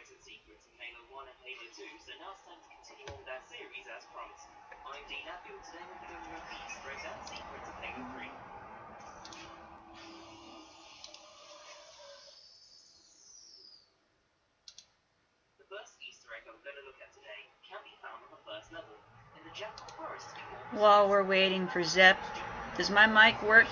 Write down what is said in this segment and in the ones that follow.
And secrets in Halo 1 and Halo 2, so now it's time to continue on with our series as promised. I'm Dean Appill, today we'll be going over the Easter eggs and secrets of Halo 3. The first Easter egg I'm going to look at today can be found on the first level, in the Jackal Forest to be more. While we're waiting for Zep, does my mic work?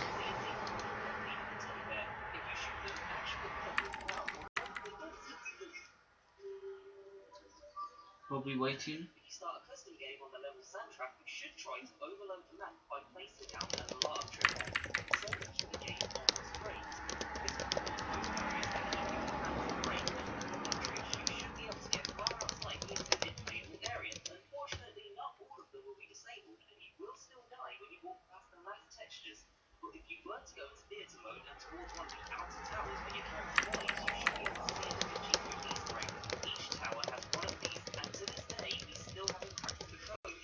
We'll be waiting. If you start a custom game on the level soundtrack, you should try to overload the map by placing down a lot of tripwires. So much of the game almost breaks. It's one of those areas that keep your hands on break. You should be able to get far outside the intended playable area. Unfortunately, not all of them will be disabled, and you will still die when you walk past the last textures. But if you were to go into theatre mode and towards one of the outer towers where your character lies, you should be able to see an image of Easter egg. Each tower has one of these, and to this day, we still haven't cracked the code.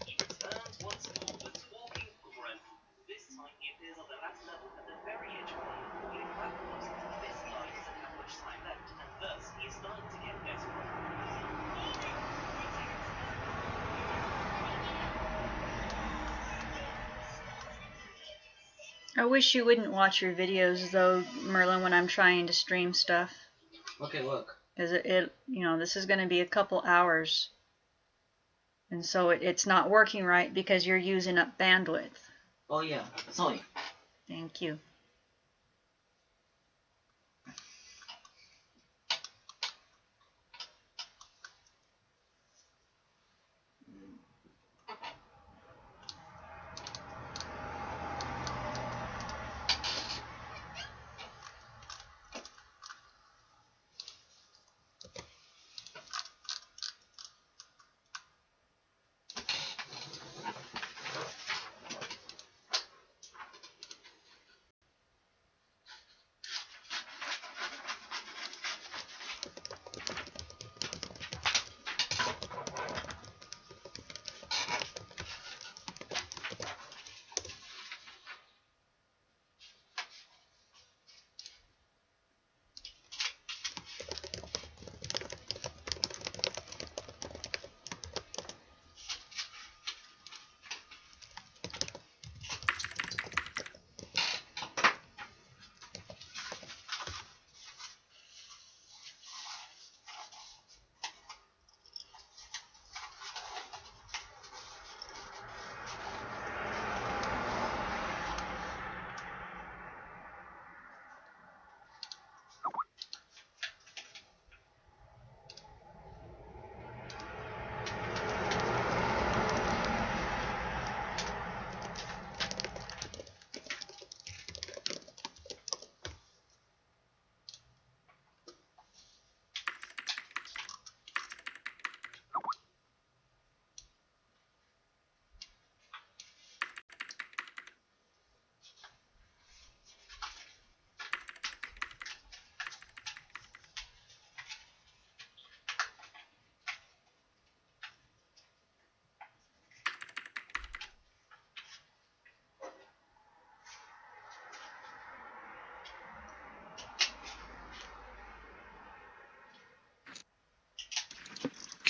He returns once more, the talking grunt. This time he appears on the last level at the very edge of one of the falling platforms. This guy doesn't have much time left, and thus he is starting to get desperate. I wish you wouldn't watch your videos though, Merlin, when I'm trying to stream stuff. Okay, look. Because this is going to be a couple hours. And so it's not working right because you're using up bandwidth. Oh yeah, sorry. Thank you.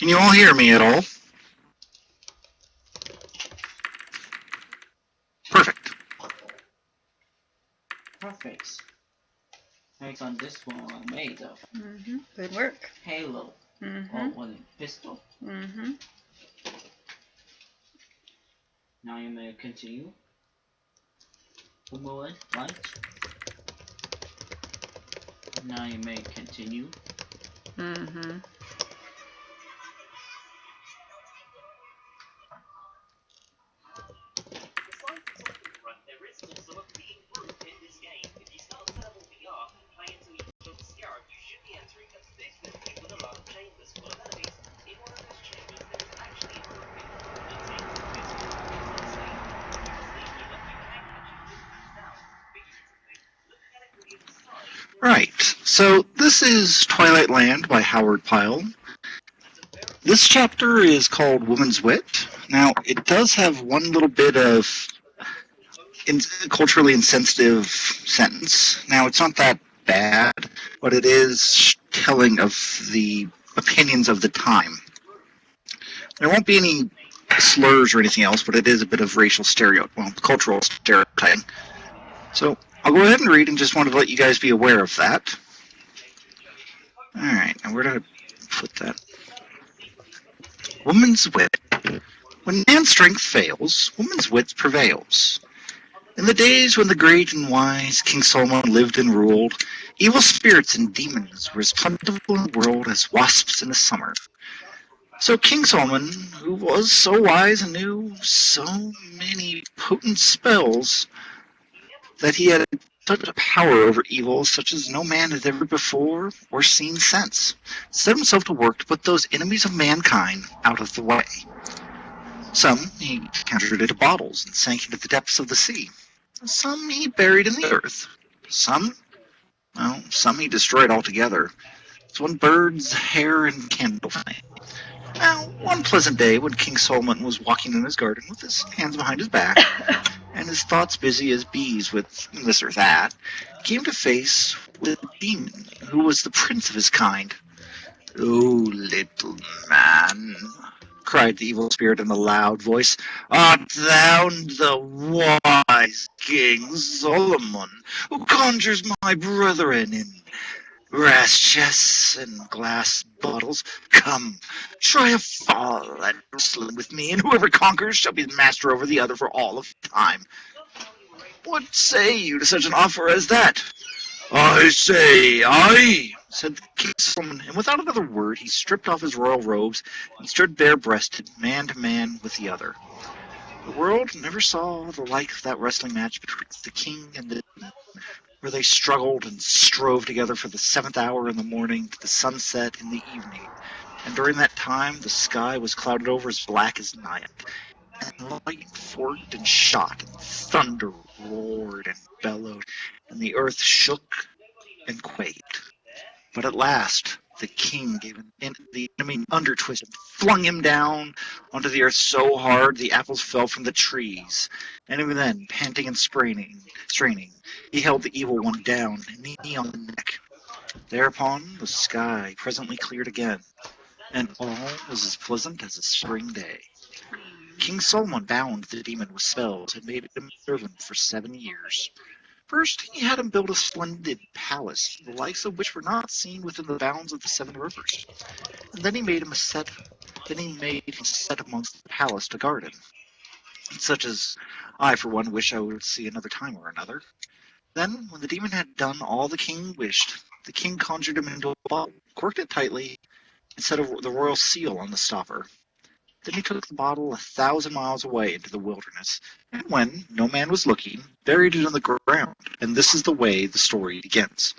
Can you all hear me at all? Perfect. Perfect. Thanks on this one made of Good work. Halo. Or one pistol. Now you may continue. One more light. Now you may continue. There is also a being group in this game. If you start Thermal VR and play until you build a scarab, you should be entering a big building with a lot of chambers full of enemies. In one of those chambers, there is actually a room that takes the physical state. You can actually put things down. Beautifully. Looking at it from the other side. Right. So this is Twilight Land by Howard Pyle. This chapter is called Woman's Wit. Now, it does have one little bit of culturally insensitive sentence. Now, it's not that bad, but it is telling of the opinions of the time. There won't be any slurs or anything else, but it is a bit of cultural stereotyping. So, I'll go ahead and read and just wanted to let you guys be aware of that. Alright, now where did I put that? Woman's wit. When man's strength fails, woman's wit prevails. In the days when the great and wise King Solomon lived and ruled, evil spirits and demons were as plentiful in the world as wasps in the summer. So King Solomon, who was so wise and knew so many potent spells, that he had such a power over evil such as no man had ever before or seen since, set himself to work to put those enemies of mankind out of the way. Some he conjured into bottles and sank into the depths of the sea. Some he buried in the earth. Some he destroyed altogether. It's one bird's hair and candle flame. Now, one pleasant day when King Solomon was walking in his garden with his hands behind his back, and his thoughts busy as bees with this or that, he came to face with a demon who was the prince of his kind. "Oh, little man," cried the evil spirit in a loud voice, "art thou the wise King Solomon, who conjures my brethren in brass chests and glass bottles? Come, try a fall at wrestling with me, and whoever conquers shall be the master over the other for all of time. What say you to such an offer as that?" "I say aye," said King Solomon, and without another word he stripped off his royal robes and stood bare-breasted, man to man with the other. The world never saw the like of that wrestling match betwixt the king and the demon, where they struggled and strove together for the 7th hour in the morning to the sunset in the evening, and during that time the sky was clouded over as black as night, and lightning forked and shot, and thunder roared and bellowed, and the earth shook and quaked. But at last the king gave the enemy an undertwist and flung him down onto the earth so hard the apples fell from the trees. And even then, panting and straining, he held the evil one down, knee on the neck. Thereupon the sky presently cleared again, and all was as pleasant as a spring day. King Solomon bound the demon with spells and made him servant for 7 years. First, he had him build a splendid palace, the likes of which were not seen within the bounds of the 7 rivers. And then he made him set amongst the palace a garden, such as I, for one, wish I would see another time or another. Then, when the demon had done all the king wished, the king conjured him into a bottle, corked it tightly, and set the royal seal on the stopper. Then he took the bottle 1,000 miles away into the wilderness, and when no man was looking, buried it in the ground. And this is the way the story begins.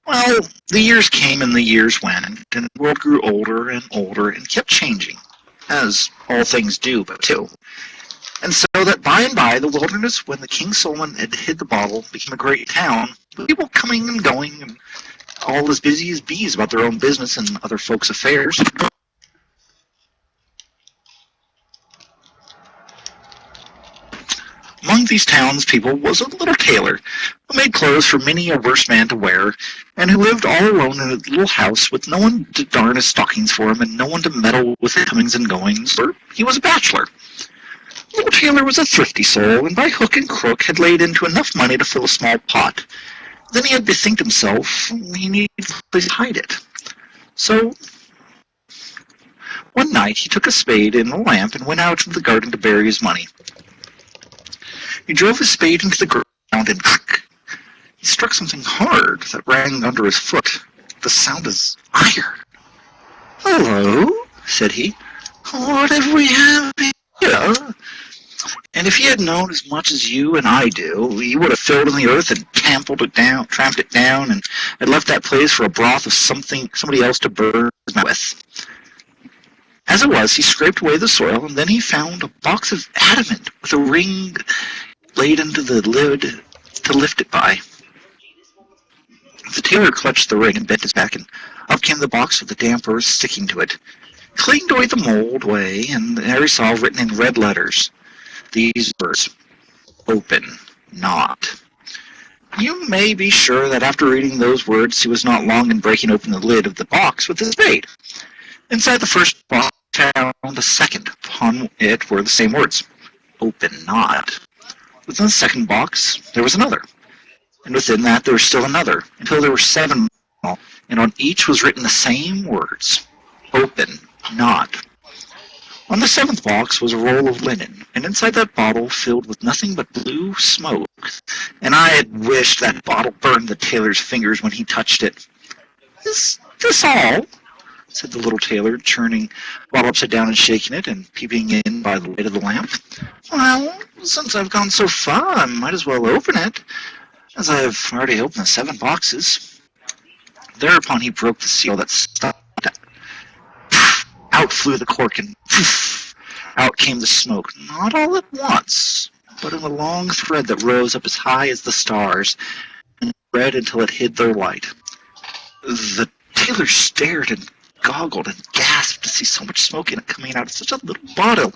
Well, the years came and the years went, and the world grew older and older and kept changing, as all things do, but too. And so that by and by, the wilderness, when the King Solomon had hid the bottle, became a great town, with people coming and going, and all as busy as bees about their own business and other folks' affairs. Among of these townspeople was a little tailor, who made clothes for many a worse man to wear, and who lived all alone in a little house with no one to darn his stockings for him and no one to meddle with his comings and goings, for he was a bachelor. The little tailor was a thrifty soul, and by hook and crook had laid into enough money to fill a small pot. Then he had bethinked himself he needed a place to hide it. So one night he took a spade and a lamp and went out into the garden to bury his money. He drove his spade into the ground and he struck something hard that rang under his foot. The sound is iron. "Hello," said he. "What have we have here?" And if he had known as much as you and I do, he would have filled in the earth and tramped it down, and had left that place for a broth of somebody else to burn his mouth with. As it was, he scraped away the soil, and then he found a box of adamant with a ring laid into the lid to lift it by. The tailor clutched the ring and bent his back, and up came the box with the damper sticking to it. He cleaned away the mold away, and there he saw written in red letters these words: "Open not." You may be sure that after reading those words, he was not long in breaking open the lid of the box with his spade. Inside the first box, he found a second. Upon it were the same words: "Open not." Within the second box, there was another. And within that, there was still another, until there were 7 all, and on each was written the same words: "Open not." On the 7th box was a roll of linen, and inside that bottle filled with nothing but blue smoke, and I had wished that bottle burned the tailor's fingers when he touched it. "Is this all?" said the little tailor, turning the bottle upside down and shaking it, and peeping in by the light of the lamp. "Well, since I've gone so far, I might as well open it, as I have already opened the 7 boxes. Thereupon he broke the seal that stopped. Out flew the cork, and out came the smoke, not all at once, but in a long thread that rose up as high as the stars, and spread until it hid their light. The tailor stared and goggled and gasped to see so much smoke in it coming out of such a little bottle.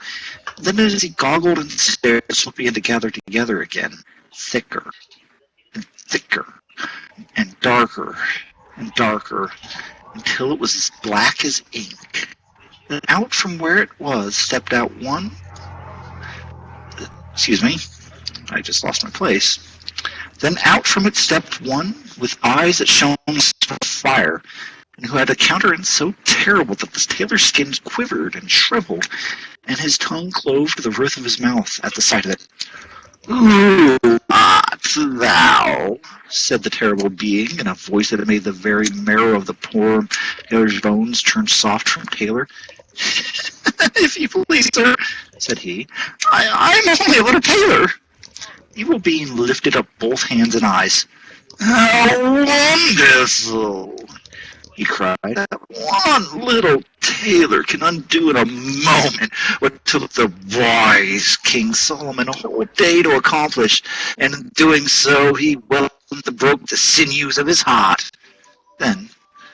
Then as he goggled and stared, the smoke began to gather together again, thicker and thicker and darker, until it was as black as ink. And out from where it was stepped out one... Excuse me, I just lost my place. Then out from it stepped one with eyes that shone with fire, and who had a countenance so terrible that the tailor's skin quivered and shriveled, and his tongue clove to the roof of his mouth at the sight of it. "Who art thou?" said the terrible being, in a voice that made the very marrow of the poor tailor's bones turn soft from tailor. "If you please, sir," said he, I'm only a little tailor." Evil being lifted up both hands and eyes. "How wonderful!" he cried. "That one little tailor can undo in a moment what took the wise King Solomon a whole day to accomplish, and in doing so he broke the sinews of his heart." Then,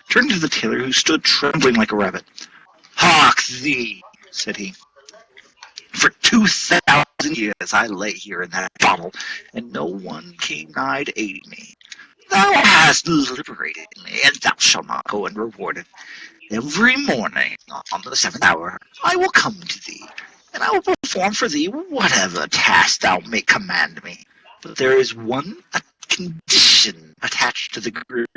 turning to the tailor, who stood trembling like a rabbit, "Hark thee," said he. "For 2,000 years I lay here in that bottle, and no one came nigh to aiding me. Thou hast liberated me, and thou shalt not go unrewarded. Every morning, on the 7th hour, I will come to thee, and I will perform for thee whatever task thou may command me. But there is one condition attached to the group,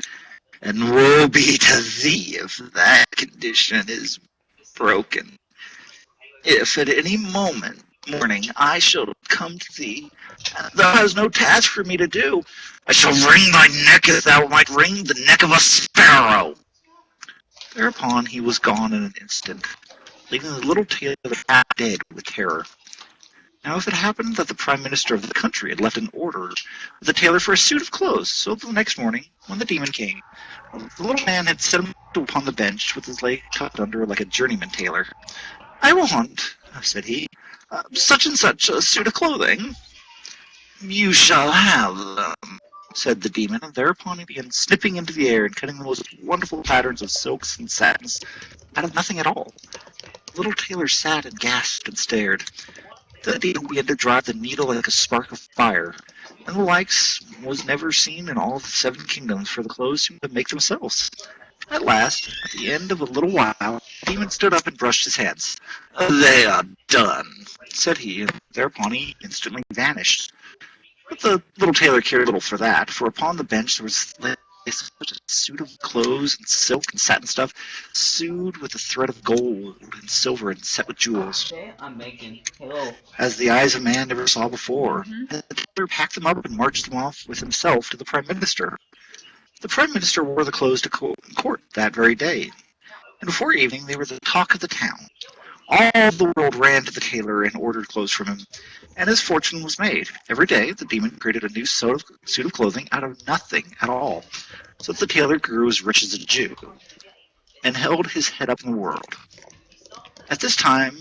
and woe be to thee if that condition is broken. If at any morning I shall come to thee, and thou hast no task for me to do, I shall wring thy neck as thou might wring the neck of a sparrow." Thereupon he was gone in an instant, leaving the little tailor half dead with terror. Now if it happened that the Prime Minister of the country had left an order with the tailor for a suit of clothes, so the next morning, when the demon came, the little man had set him upon the bench with his leg tucked under like a journeyman tailor. "I want," said he, "such and such a suit of clothing." "You shall have them," said the demon, and thereupon he began snipping into the air and cutting the most wonderful patterns of silks and satins out of nothing at all. The little tailor sat and gasped and stared. The demon began to drive the needle like a spark of fire, and the likes was never seen in all the 7 kingdoms, for the clothes seemed to make themselves. At last, at the end of a little while, the demon stood up and brushed his hands. "They are done," said he, and thereupon he instantly vanished. But the little tailor cared little for that, for upon the bench there was such a suit of clothes and silk and satin stuff, sewed with a thread of gold and silver and set with jewels, Okay, I'm making. Hello. as the eyes of man never saw before. And the tailor packed them up and marched them off with himself to the Prime Minister. The Prime Minister wore the clothes to court that very day, and before evening they were the talk of the town. All the world ran to the tailor and ordered clothes from him, and his fortune was made. Every day the demon created a new suit of clothing out of nothing at all, so that the tailor grew as rich as a Jew, and held his head up in the world. At this time,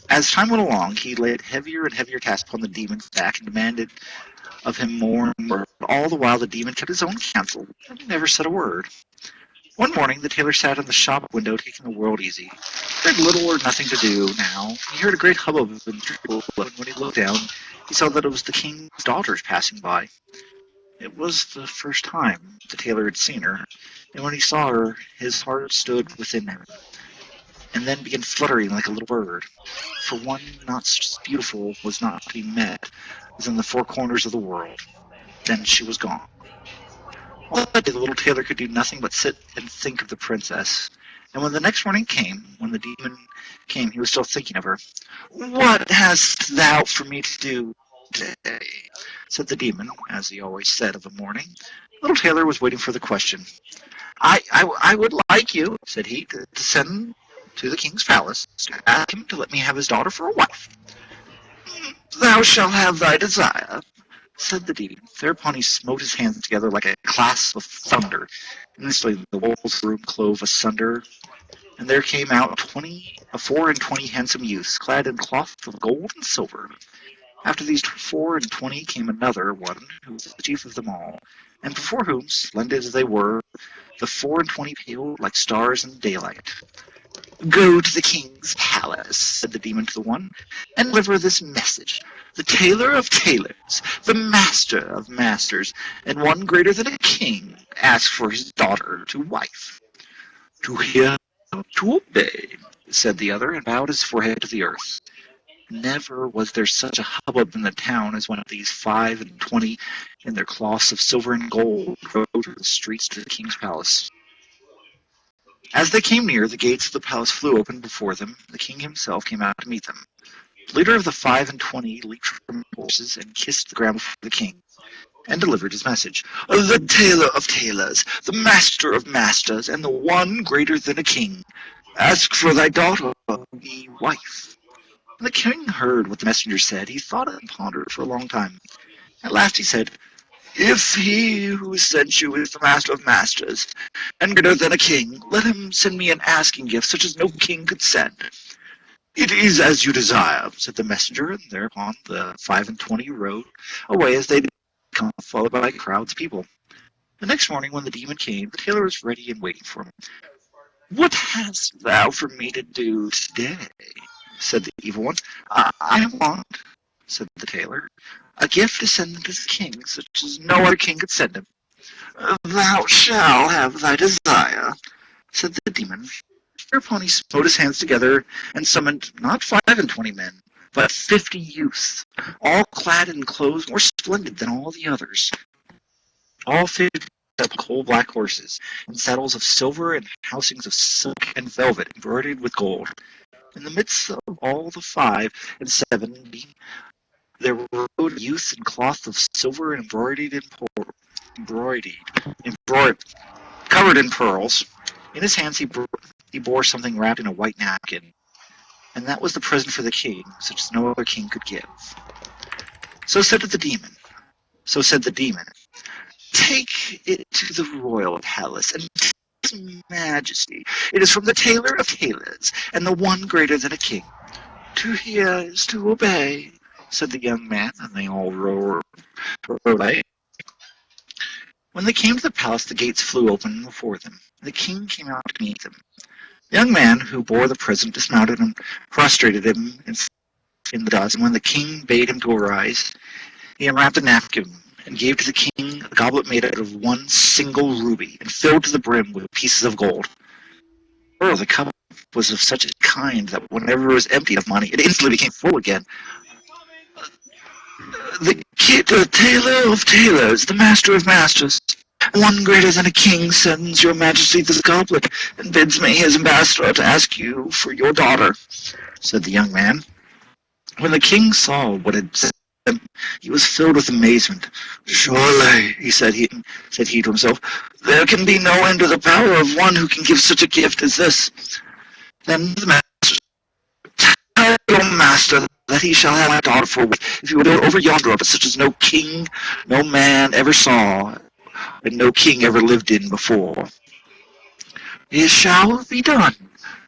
as time went along, he laid heavier and heavier tasks upon the demon's back and demanded of him more and more. All the while the demon kept his own counsel and never said a word. One morning the tailor sat in the shop window taking the world easy. He had little or nothing to do now. He heard a great hubbub and trouble, and when he looked down, he saw that it was the king's daughters passing by. It was the first time the tailor had seen her, and when he saw her, his heart stood within him, and then began fluttering like a little bird. For one not so beautiful was not to be met as in the 4 corners of the world. Then she was gone. All that day the little tailor could do nothing but sit and think of the princess. And when the next morning came, when the demon came, he was still thinking of her. "What hast thou for me to do today?" said the demon, as he always said of a morning. The little tailor was waiting for the question. I would like you," said he, to send to the king's palace to ask him to let me have his daughter for a wife." "Thou shalt have thy desire," said the demon. Thereupon he smote his hands together like a clap of thunder, and instantly the walls of the room clove asunder, and there came out 24 handsome youths, clad in cloth of gold and silver. After these 24 came another one, who was the chief of them all, and before whom, splendid as they were, the 24 paled like stars in daylight. "Go to the king's palace," said the demon to the one, "and deliver this message. The tailor of tailors, the master of masters, and one greater than a king, asks for his daughter to wife." "To hear, to obey," said the other, and bowed his forehead to the earth. Never was there such a hubbub in the town as when these 25 in their cloths of silver and gold rode through the streets to the king's palace. As they came near, the gates of the palace flew open before them. The king himself came out to meet them. The leader of the 25 leaped from his horses and kissed the ground before the king, and delivered his message. "The tailor of tailors, the master of masters, and the one greater than a king, ask for thy daughter to be wife." When the king heard what the messenger said, he thought and pondered for a long time. At last he said, "If he who sent you is the master of masters, and greater than a king, let him send me an asking gift such as no king could send." "It is as you desire," said the messenger, and thereupon the 25 rode away as they did come, followed by crowds of people. The next morning when the demon came, the tailor was ready and waiting for him. "What hast thou for me to do today?" said the evil one. I want," said the tailor, "a gift to send to the king, such as no other king could send him." "Thou shalt have thy desire," said the demon. Thereupon he smote his hands together and summoned not 25 men, but 50 youths, all clad in clothes more splendid than all the others. All 50 up coal-black horses, and saddles of silver and housings of silk and velvet embroidered with gold. In the midst of all the 75 there rode a youth in cloth of silver and covered in pearls. In his hands he bore something wrapped in a white napkin, and that was the present for the king, such as no other king could give. So said the demon, "Take it to the royal palace, and tell his majesty it is from the tailor of tailors, and the one greater than a king. To hear is to obey," said the young man, and they all rode away. When they came to the palace, the gates flew open before them. The king came out to meet them. The young man who bore the present dismounted and prostrated him in in the dust, and when the king bade him to arise, he unwrapped a napkin and gave to the king a goblet made out of one single ruby and filled to the brim with pieces of gold. Oh, the cup was of such a kind that whenever it was emptied of money, it instantly became full again. The tailor of tailors, the master of masters, one greater than a king, sends your majesty this goblet and bids me, his ambassador, to ask you for your daughter, said the young man. When the king saw what had sent him, he was filled with amazement. Surely, said he to himself, there can be no end to the power of one who can give such a gift as this. Then the master, tell your master that he shall have my daughter for a wife, if he will go over yonder, but such as no king, no man ever saw, and no king ever lived in before. It shall be done,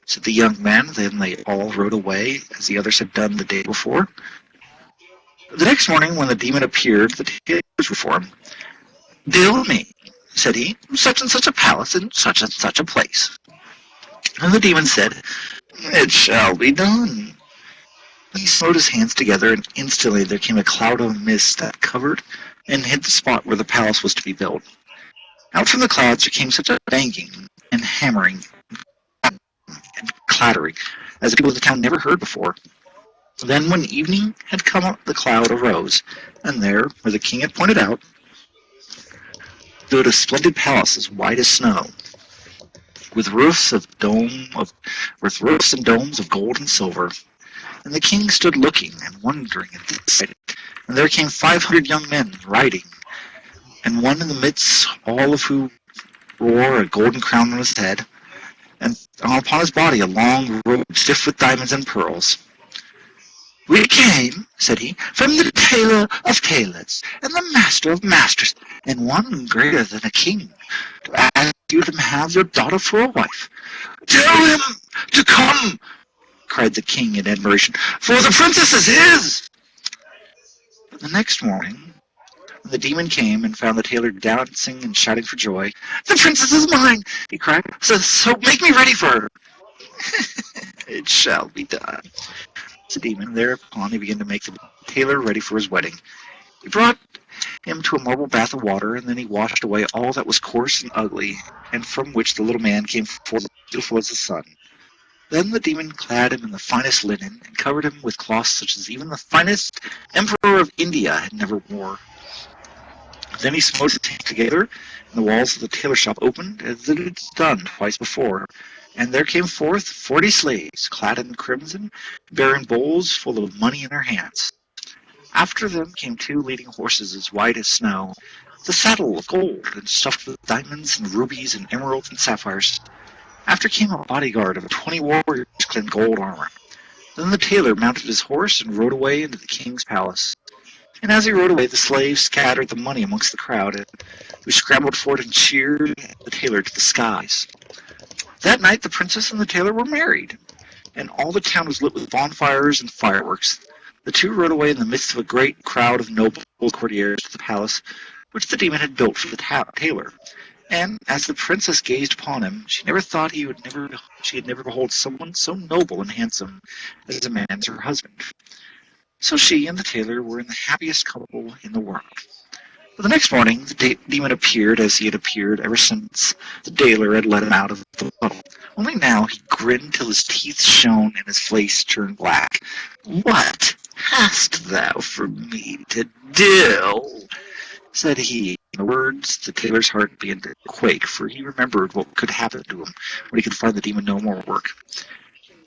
said the young man. Then they all rode away, as the others had done the day before. The next morning, when the demon appeared, the tailors were for him. Build me, said he, such and such a palace in such and such a place. And the demon said, It shall be done. He smote his hands together, and instantly there came a cloud of mist that covered and hid the spot where the palace was to be built. Out from the clouds there came such a banging and hammering and clattering as the people of the town never heard before. Then when evening had come up, the cloud arose, and there, where the king had pointed out, stood a splendid palace as white as snow, with roofs and domes of gold and silver. And the king stood looking and wondering at this sight, and there came 500 young men riding, and one in the midst, all of whom wore a golden crown on his head, and upon his body a long robe stiff with diamonds and pearls. We came, said he, from the tailor of tailors, and the master of masters, and one greater than a king, to ask you to have your daughter for a wife. Tell him to come, cried the king in admiration, for the princess is his. But the next morning, when the demon came and found the tailor dancing and shouting for joy, the princess is mine, he cried, so make me ready for her. It shall be done, said the demon. Thereupon he began to make the tailor ready for his wedding. He brought him to a marble bath of water, and then he washed away all that was coarse and ugly, and from which the little man came forth beautiful as the sun. Then the demon clad him in the finest linen, and covered him with cloths such as even the finest emperor of India had never worn. Then he smote his hands together, and the walls of the tailor shop opened, as it had done twice before. And there came forth 40 slaves, clad in crimson, bearing bowls full of money in their hands. After them came 2 leading horses as white as snow, the saddle of gold, and stuffed with diamonds and rubies and emeralds and sapphires. After came a bodyguard of 20 warriors clad in gold armor. Then the tailor mounted his horse and rode away into the king's palace. And as he rode away, the slaves scattered the money amongst the crowd, who scrambled for it and cheered the tailor to the skies. That night the princess and the tailor were married, and all the town was lit with bonfires and fireworks. The two rode away in the midst of a great crowd of noble courtiers to the palace which the demon had built for the tailor. And as the princess gazed upon him, she never thought she had never beheld someone so noble and handsome as a man as her husband. So she and the tailor were in the happiest couple in the world. But the next morning, the demon appeared as he had appeared ever since the tailor had let him out of the bottle. Only now he grinned till his teeth shone and his face turned black. What hast thou for me to do? Said he. In the words, the tailor's heart began to quake, for he remembered what could happen to him when he could find the demon no more work,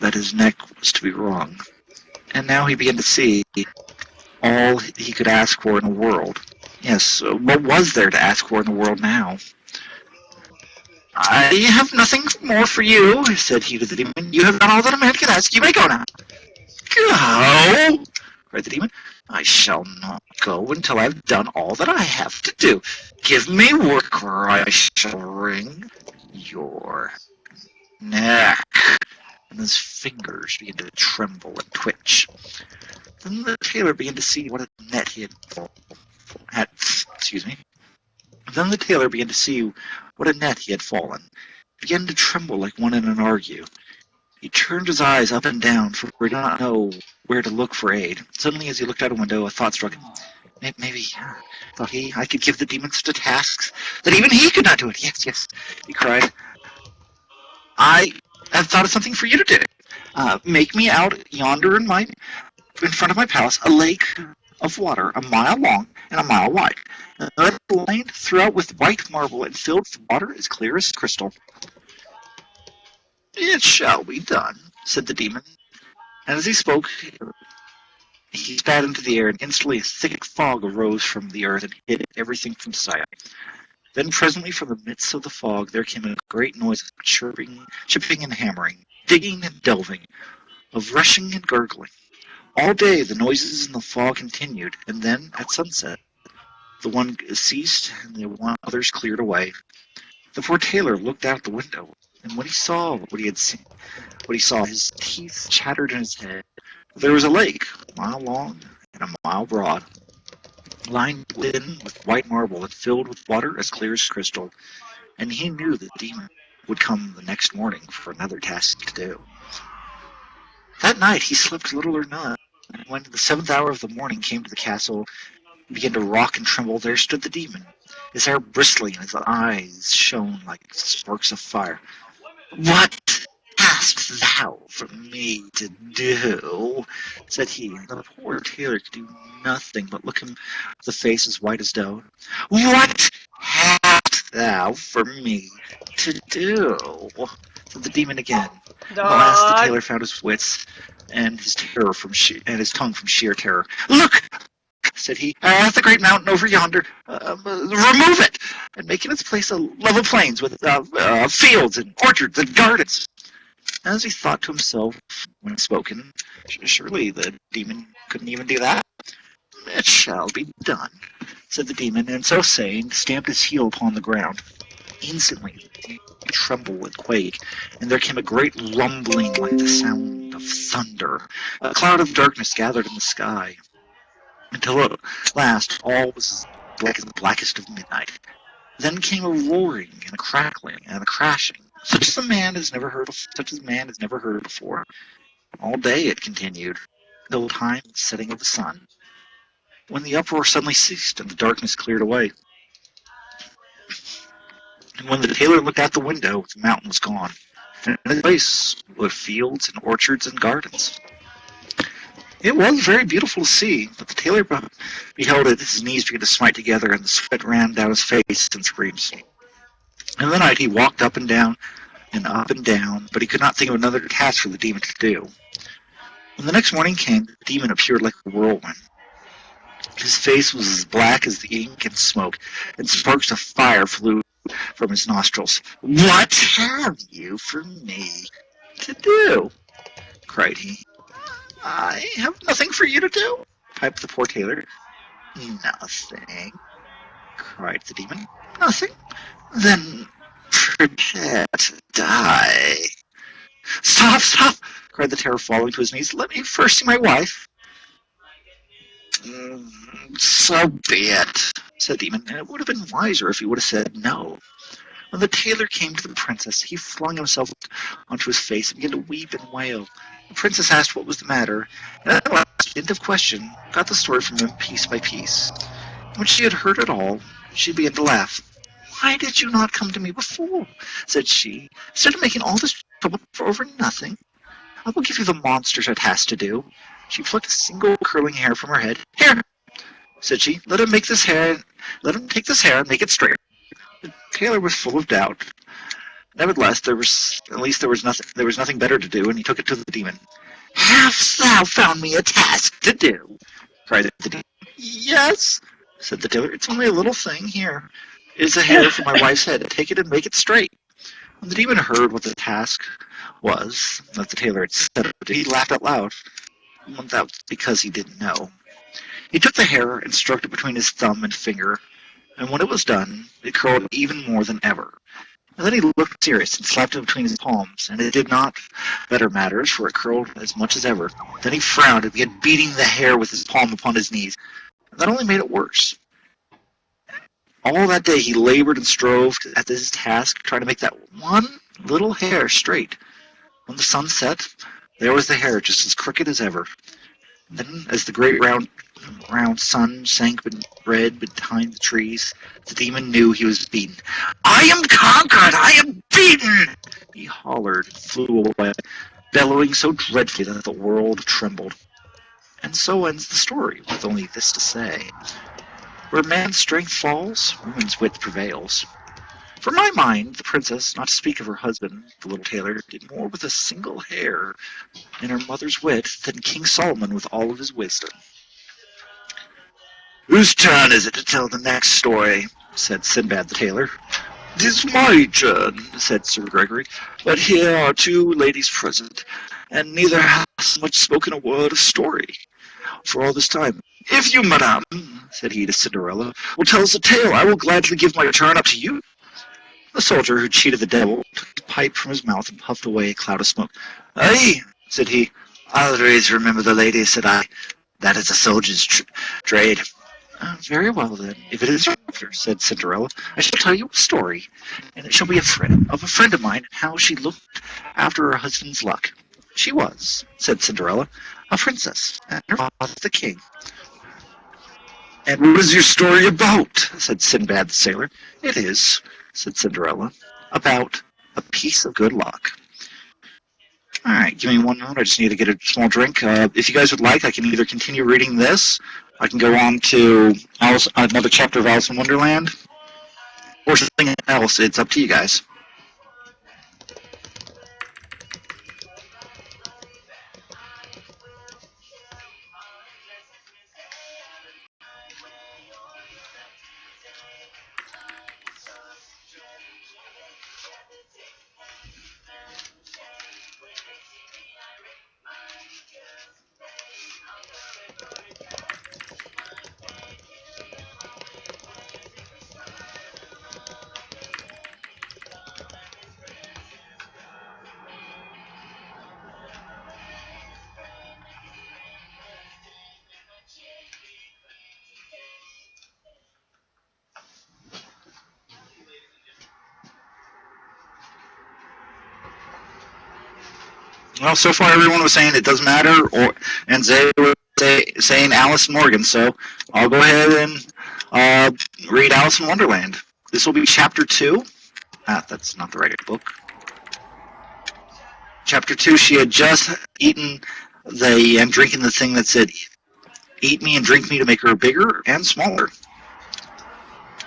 that his neck was to be wrung. And now he began to see all he could ask for in the world. Yes, what was there to ask for in the world now? I have nothing more for you, said he to the demon. You have done all that a man can ask. You may go now. Go, cried the demon. I shall not go until I have done all that I have to do. Give me work, or I shall wring your neck. And his fingers began to tremble and twitch. Then the tailor began to see what a net he had Then the tailor began to see what a net he had fallen. He began to tremble like one in an ague. He turned his eyes up and down, for he did not know where to look for aid. Suddenly, as he looked out a window, a thought struck him. Maybe, thought he, I could give the demon such tasks that even he could not do it. Yes, yes, he cried. I have thought of something for you to do. Make me out yonder in front of my palace a lake of water a mile long and a mile wide. Let it lined throughout with white marble and filled with water as clear as crystal. It shall be done, said the demon. And as he spoke, he spat into the air, and instantly a thick fog arose from the earth and hid everything from sight. Then presently from the midst of the fog there came a great noise of chirping, chipping and hammering, digging and delving, of rushing and gurgling. All day the noises in the fog continued, and then at sunset the one ceased and the others cleared away. The poor tailor looked out the window, and when he saw what he saw, his teeth chattered in his head. There was a lake, a mile long and a mile broad, lined within with white marble and filled with water as clear as crystal, and he knew the demon would come the next morning for another task to do. That night he slept little or none, and when the 7th hour of the morning came to the castle and began to rock and tremble, there stood the demon, his hair bristling and his eyes shone like sparks of fire. What hast thou from me to do? Said he, and the poor tailor could do nothing but look him with the face as white as dough. What hast thou from me to do? Said the demon again. At last the tailor found his wits and his tongue from sheer terror. Look, said he, at the great mountain over yonder, remove it, and make in its place a level plains with fields and orchards and gardens. As he thought to himself when spoken, surely the demon couldn't even do that. It shall be done, said the demon, and so saying, stamped his heel upon the ground. Instantly he trembled and quake, and there came a great rumbling like the sound of thunder. A cloud of darkness gathered in the sky, until at last all was as black as the blackest of midnight. Then came a roaring and a crackling and a crashing, such as man has never heard before. All day it continued, till the time of the setting of the sun, when the uproar suddenly ceased and the darkness cleared away. And when the tailor looked out the window, the mountain was gone, and in its place were fields and orchards and gardens. It was very beautiful to see, but the tailor beheld it, his knees began to smite together, and the sweat ran down his face in screams. In the night he walked up and down, but he could not think of another task for the demon to do. When the next morning came, the demon appeared like a whirlwind. His face was as black as the ink and smoke, and sparks of fire flew from his nostrils. What have you for me to do? Cried he. I have nothing for you to do, piped the poor tailor. Nothing, cried the demon. Nothing? Then prepare to die. Stop, stop, cried the tailor, falling to his knees. Let me first see my wife. So be it, said the demon, and it would have been wiser if he would have said no. When the tailor came to the princess, he flung himself onto his face and began to weep and wail. The princess asked what was the matter, and at last, by dint of question, got the story from him piece by piece. When she had heard it all, she began to laugh. Why did you not come to me before? Said she. Instead of making all this trouble for over nothing, I will give you the monster's task to do. She plucked a single curling hair from her head. Here, said she, let him take this hair and make it straight. The tailor was full of doubt. Nevertheless, there was nothing better to do, and he took it to the demon. Hast thou found me a task to do? Cried the demon. Yes, said the tailor. It's only a little thing. Here is a hair from my wife's head. Take it and make it straight. When the demon heard what the task was that the tailor had said, he laughed out loud. That was because he didn't know. He took the hair and stroked it between his thumb and finger, and when it was done, it curled even more than ever. And then he looked serious and slapped it between his palms, and it did not better matters, for it curled as much as ever. Then he frowned and began beating the hair with his palm upon his knees, and that only made it worse. All that day he labored and strove at this task, trying to make that one little hair straight. When the sun set, there was the hare just as crooked as ever. Then, as the great round sun sank red behind the trees, the demon knew he was beaten. "I am conquered! I am beaten!" he hollered and flew away, bellowing so dreadfully that the world trembled. And so ends the story, with only this to say. Where man's strength falls, woman's wit prevails. For my mind, the princess, not to speak of her husband, the little tailor, did more with a single hair in her mother's wit than King Solomon with all of his wisdom. "Whose turn is it to tell the next story?" said Sinbad the tailor. "It is my turn," said Sir Gregory, "but here are two ladies present, and neither has much spoken a word of story for all this time. If you, madame," said he to Cinderella, "will tell us a tale, I will gladly give my turn up to you." The soldier who cheated the devil took his pipe from his mouth and puffed away a cloud of smoke. "Aye," said he, "I'll always remember the lady," said I. "That is a soldier's trade." "Very well, then, if it is your pleasure," said Cinderella, "I shall tell you a story, and it shall be of a friend of mine, and how she looked after her husband's luck. She was," said Cinderella, "a princess, and her father the king." "And what is your story about?" said Sinbad the sailor. "It is," said Cinderella, "about a piece of good luck." All right, give me 1 moment. I just need to get a small drink. If you guys would like, I can either continue reading this, I can go on to another chapter of Alice in Wonderland, or something else. It's up to you guys. Well, so far everyone was saying it doesn't matter, and Zay was saying Alice Morgan, so I'll go ahead and read Alice in Wonderland. This will be Chapter 2. That's not the right book. Chapter 2, she had just eaten and drinking the thing that said, "Eat me and drink me," to make her bigger and smaller.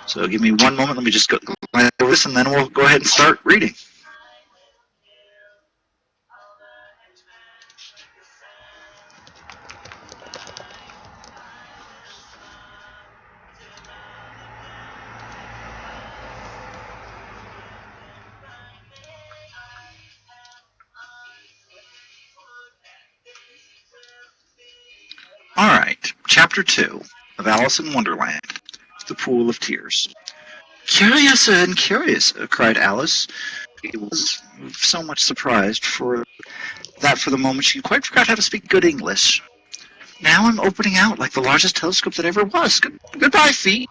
So give me 1 moment, let me just go over this, and then we'll go ahead and start reading. Alright, Chapter 2 of Alice in Wonderland, The Pool of Tears. "Curious and curious," cried Alice. She was so much surprised for the moment she quite forgot how to speak good English. "Now I'm opening out like the largest telescope that ever was. Goodbye, feet."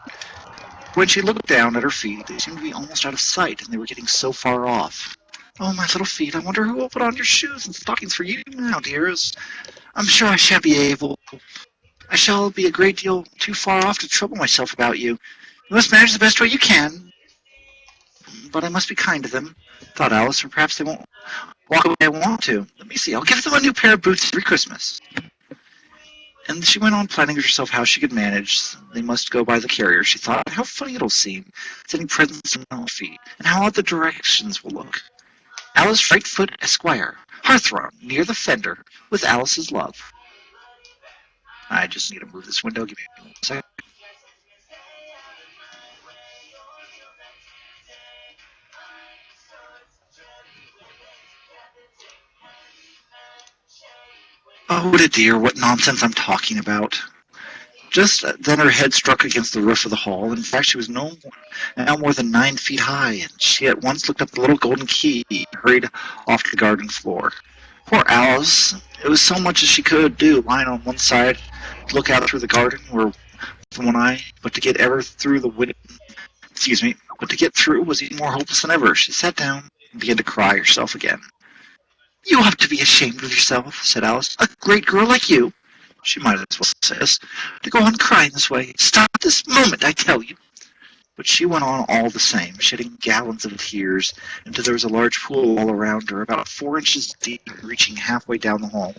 When she looked down at her feet, they seemed to be almost out of sight, and they were getting so far off. "Oh, my little feet, I wonder who will put on your shoes and stockings for you now, dears. I'm sure I shall be able. I shall be a great deal too far off to trouble myself about you. You must manage the best way you can." "But I must be kind to them," thought Alice, "or perhaps they won't walk away I want to. Let me see, I'll give them a new pair of boots every Christmas." And she went on planning to herself how she could manage. They must go by the carrier, she thought. How funny it'll seem, sending presents on her feet, and how odd the directions will look. "Alice Rightfoot, Esquire, Hearthrug, near the fender, with Alice's love." I just need to move this window. Give me 1 second. Oh, dear, what nonsense I'm talking about. Just then her head struck against the roof of the hall. In fact, she was now more than 9 feet high, and she at once looked up the little golden key and hurried off to the garden floor. Poor Alice! It was so much as she could do, lying on one side, to look out through the garden with one eye, but to get through was even more hopeless than ever. She sat down and began to cry herself again. You ought to be ashamed of yourself, said Alice. A great girl like you, she might as well say this, to go on crying this way. Stop this moment, I tell you. But she went on all the same, shedding gallons of tears until there was a large pool all around her, about 4 inches deep, reaching halfway down the hall.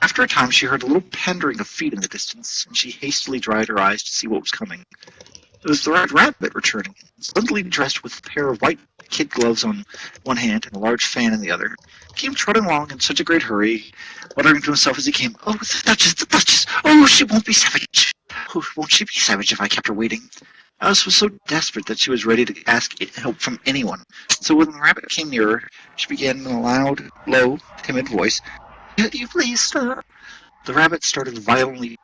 After a time, she heard a little pandering of feet in the distance, and she hastily dried her eyes to see what was coming. It was the Red Rabbit returning, splendidly dressed with a pair of white kid gloves on one hand and a large fan in the other. He came trotting along in such a great hurry, muttering to himself as he came, "Oh, the Duchess! Oh, she won't be savage! Oh, won't she be savage if I kept her waiting?" Alice was so desperate that she was ready to ask help from anyone. So when the rabbit came nearer, she began in a loud, low, timid voice, "Could you please stop?" The rabbit startled violently,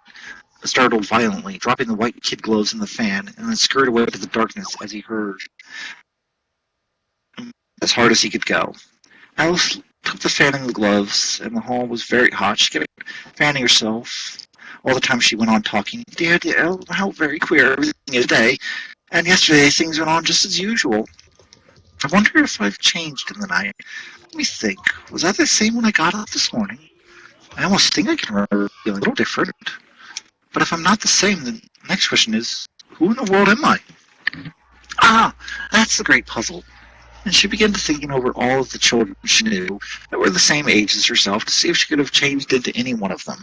dropping the white kid gloves in the fan, and then scurried away into the darkness as he heard as hard as he could go. Alice took the fan and the gloves, and the hall was very hot. She kept fanning herself all the time she went on talking. Dear, how very queer everything is today. And yesterday things went on just as usual. I wonder if I've changed in the night. Let me think. Was I the same when I got up this morning? I almost think I can remember feeling a little different. But if I'm not the same, then the next question is, who in the world am I? Ah, that's the great puzzle. And she began to thinking over all of the children she knew that were the same age as herself to see if she could have changed into any one of them.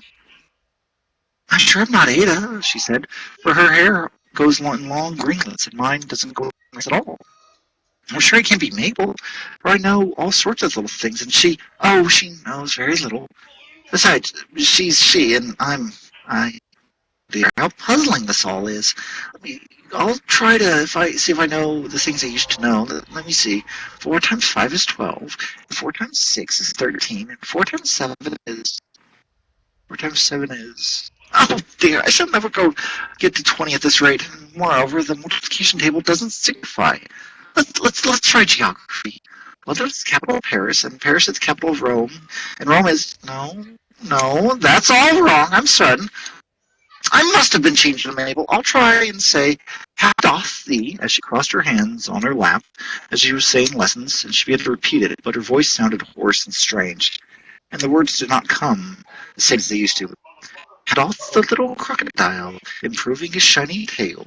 I'm sure I'm not Ada, she said, for her hair goes in long ringlets and mine doesn't go at all. I'm sure I can't be Mabel, for I know all sorts of little things, and she knows very little. Besides, she's she, and I'm I. Dear, how puzzling this all is. I'll try to see if I know the things I used to know. Let me see. 4 times 5 is 12. 4 times 6 is 13. And 4 times 7 is... 4 times 7 is... Oh dear, I shall never get to 20 at this rate. And moreover, the multiplication table doesn't signify. Let's try geography. London is the capital of Paris, and Paris is the capital of Rome. And Rome is... No, that's all wrong. I'm certain. I must have been changed to Mabel. I'll try and say, how doth thee, as she crossed her hands on her lap, as she was saying lessons, and she began to repeat it, but her voice sounded hoarse and strange, and the words did not come the same as they used to. How doth the little crocodile, improving his shiny tail,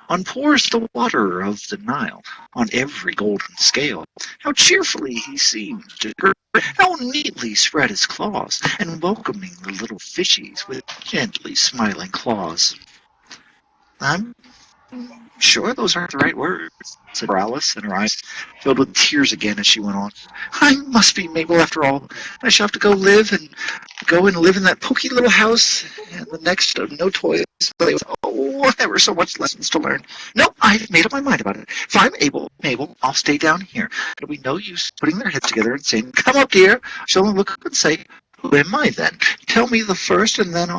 on pours the water of the Nile, on every golden scale. How cheerfully he seemed to gird, how neatly spread his claws, and welcoming the little fishies with gently smiling claws. I'm sure those aren't the right words, said Alice, and her eyes filled with tears again as she went on. I must be Mabel after all. I shall have to go and live in that poky little house, and the next of no toys. Ever so much lessons to learn. No, I've made up my mind about it. If I'm Mabel, I'll stay down here. It'll be no use putting their heads together and saying, "Come up, dear." She'll look up and say, "Who am I then? Tell me the first, and then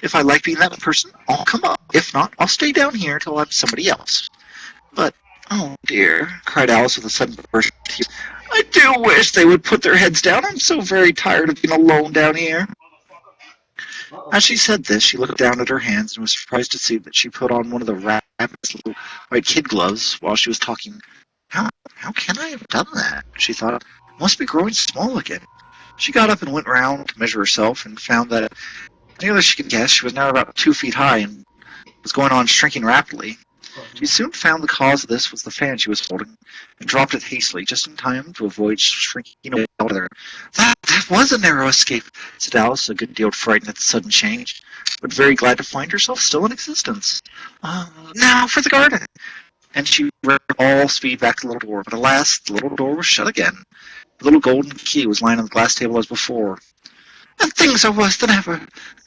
if I like being that person, I'll come up. If not, I'll stay down here till I'm somebody else." But, oh dear, cried Alice with a sudden burst of tears. I do wish they would put their heads down. I'm so very tired of being alone down here. As she said this, she looked down at her hands and was surprised to see that she put on one of the rabbit's little white kid gloves while she was talking. How can I have done that? She thought. I must be growing small again. She got up and went round to measure herself and found that, nearly as she could guess, she was now about 2 feet high and was going on shrinking rapidly. She soon found the cause of this was the fan she was holding, and dropped it hastily, just in time to avoid shrinking away altogether. That was a narrow escape, said Alice, a good deal frightened at the sudden change, but very glad to find herself still in existence. Now for the garden! And she ran all speed back to the little door, but alas, the little door was shut again. The little golden key was lying on the glass table as before. And things are worse than ever,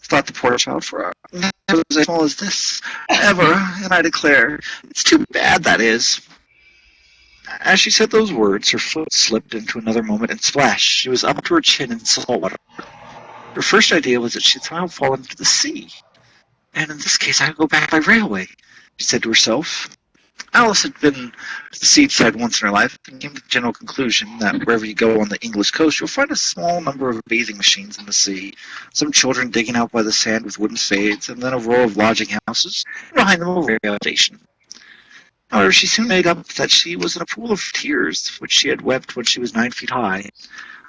thought the poor child, for never was as small as this, ever, and I declare, it's too bad, that is. As she said those words, her foot slipped into another moment, and splash, she was up to her chin in salt water. Her first idea was that she had somehow fallen into the sea, and in this case I could go back by railway, she said to herself. Alice had been to the seaside once in her life and came to the general conclusion that wherever you go on the English coast, you'll find a small number of bathing machines in the sea, some children digging out by the sand with wooden spades, and then a row of lodging houses, and behind them a railway station. However, she soon made up that she was in a pool of tears, which she had wept when she was 9 feet high.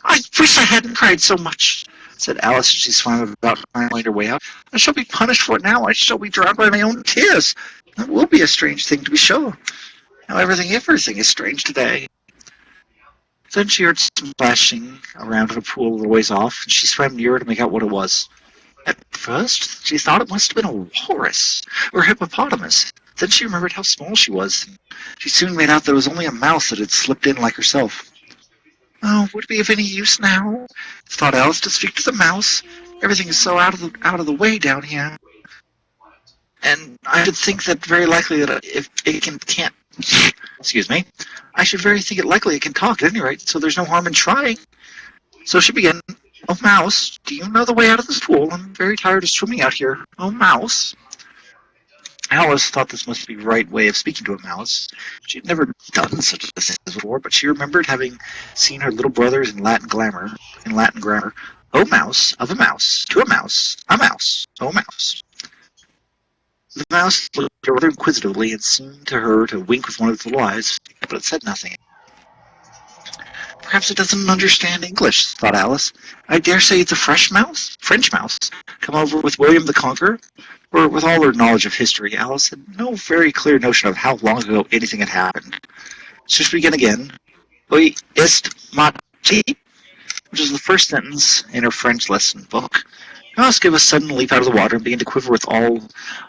I wish I hadn't cried so much, said Alice as she swam about trying to find her way out. I shall be punished for it now. I shall be drowned by my own tears. That will be a strange thing, to be sure. Now everything is strange today. Then she heard some splashing around in a pool a little ways off, and she swam nearer to make out what it was. At first, she thought it must have been a walrus or a hippopotamus. Then she remembered how small she was. She soon made out that it was only a mouse that had slipped in like herself. Oh, would it be of any use now, thought Alice, to speak to the mouse? Everything is so out of the way down here. And I should think that very likely that if it can't, excuse me, I should very think it likely it can talk at any rate, so there's no harm in trying. So she began, Oh, mouse, do you know the way out of this pool? I'm very tired of swimming out here. Oh, mouse. Alice thought this must be the right way of speaking to a mouse. She had never done such a thing before, but she remembered having seen her little brothers in Latin grammar. Oh, mouse, of a mouse, to a mouse, oh, mouse. The mouse looked at her rather inquisitively and seemed to her to wink with one of its little eyes, but it said nothing. Perhaps it doesn't understand English, thought Alice. I dare say it's a French mouse, come over with William the Conqueror. For with all her knowledge of history, Alice had no very clear notion of how long ago anything had happened. So she began again. Oui, est mati, which is the first sentence in her French lesson book. Alice gave a sudden leap out of the water and began to quiver with all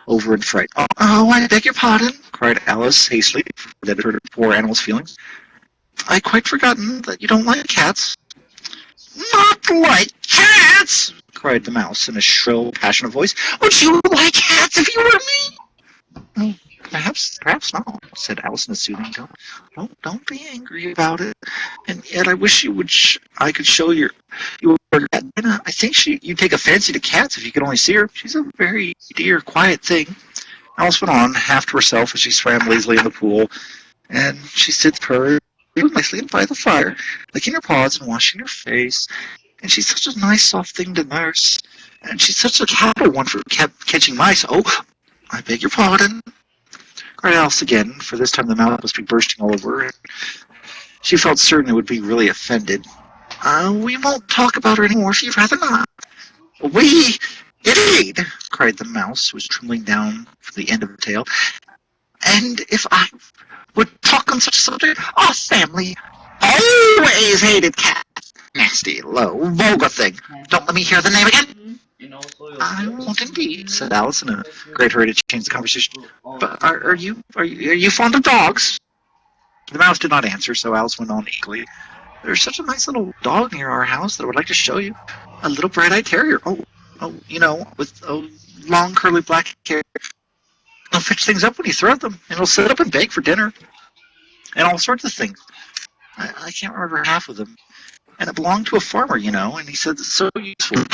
over in fright. Oh, I beg your pardon, cried Alice hastily, that hurt her poor animal's feelings. I quite forgotten that you don't like cats. Not like cats! Cried the mouse in a shrill, passionate voice. Would you like cats if you were me? Perhaps not, said Alice in a soothing tone. Don't be angry about it. And yet I wish I could show you a cat. I think you'd take a fancy to cats if you could only see her. She's a very dear, quiet thing. Alice went on, half to herself as she swam lazily in the pool, and she sits purring nicely by the fire, licking her paws and washing her face. And she's such a nice, soft thing to nurse. And she's such a capital one for catching mice. Oh, I beg your pardon, cried Alice again, for this time the mouse must be bursting all over her. She felt certain it would be really offended. We won't talk about her anymore if you'd rather not. We, indeed, cried the mouse, who was trembling down from the end of the tail. And if I would talk on such a subject, our family always hated cats. Nasty, low, vulgar thing. Don't let me hear the name again. I won't indeed, said Alice in a great hurry to change the conversation. But are you fond of dogs? The mouse did not answer, so Alice went on eagerly. There's such a nice little dog near our house that I would like to show you. A little bright-eyed terrier. With long curly black hair. It'll fetch things up when you throw them, and it'll sit up and beg for dinner. And all sorts of things. I can't remember half of them. And it belonged to a farmer, and he said it's so useful.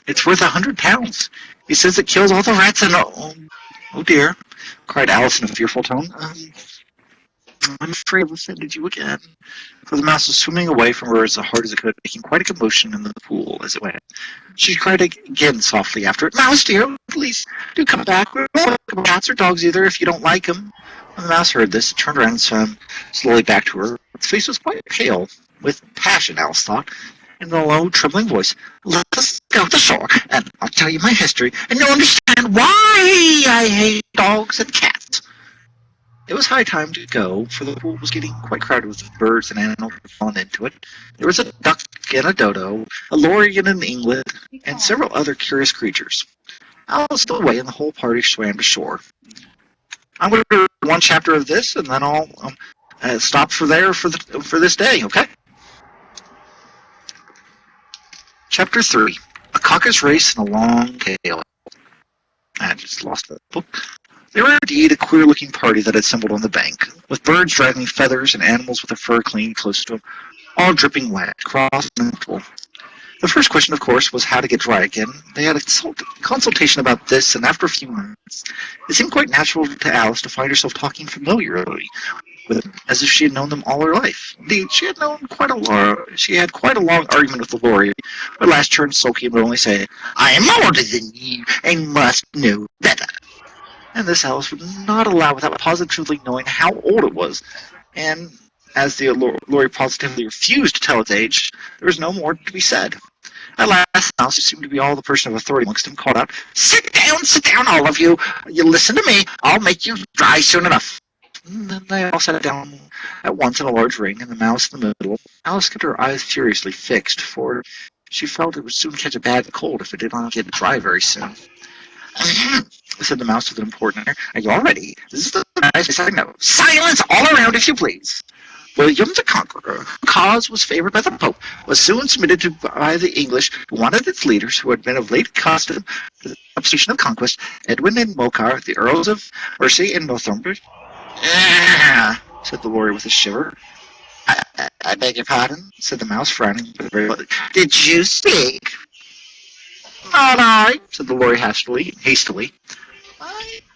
It's worth £100. He says it kills all the rats and... Oh dear, cried Alice in a fearful tone. I'm afraid I've offended you again. For the mouse was swimming away from her as hard as it could, making quite a commotion in the pool as it went. She cried again softly after it. Mouse, dear, please do come back. We won't talk about cats or dogs either if you don't like them. When the mouse heard this, it turned around and swam slowly back to her. Its face was quite pale, with passion, Alice thought, in a low, trembling voice. Let us go to shore, and I'll tell you my history, and you'll understand why I hate dogs and cats. It was high time to go, for the pool was getting quite crowded with birds and animals falling into it. There was a duck and a dodo, a lory and an eaglet, and several other curious creatures. Alice stood away, and the whole party swam to shore. I'm going to read one chapter of this, and then I'll stop for this day, okay? Chapter 3. A caucus race and a long tail. I just lost the book. They were indeed a queer-looking party that had assembled on the bank, with birds dragging feathers and animals with their fur clinging close to them, all dripping wet, cross and miserable. The first question, of course, was how to get dry again. They had a consultation about this, and after a few minutes, it seemed quite natural to Alice to find herself talking familiarly with them, as if she had known them all her life. Indeed, she had quite a long argument with the lawyer, but at last turned sulky and would only say, I am older than you, and must know better. And this Alice would not allow without positively knowing how old it was, and as the lorry positively refused to tell its age, there was no more to be said. At last, the mouse, who seemed to be all the person of authority amongst them, called out, sit down, all of you. You listen to me. I'll make you dry soon enough. And then they all sat down at once in a large ring, and the mouse in the middle. Alice kept her eyes furiously fixed, for she felt it would soon catch a bad cold if it did not get dry very soon. Said the mouse with an important air. Are you all ready? This is the nice I know. Silence all around, if you please. William the Conqueror, whose cause was favored by the Pope, was soon submitted to by the English, who wanted its leaders, who had been of late accustomed to the obstination of conquest, Edwin and Morcar, the Earls of Mercia and Northumberland. Said the lorry with a shiver. I beg your pardon, said the mouse, frowning. Did you speak? Not I, said the lorry hastily.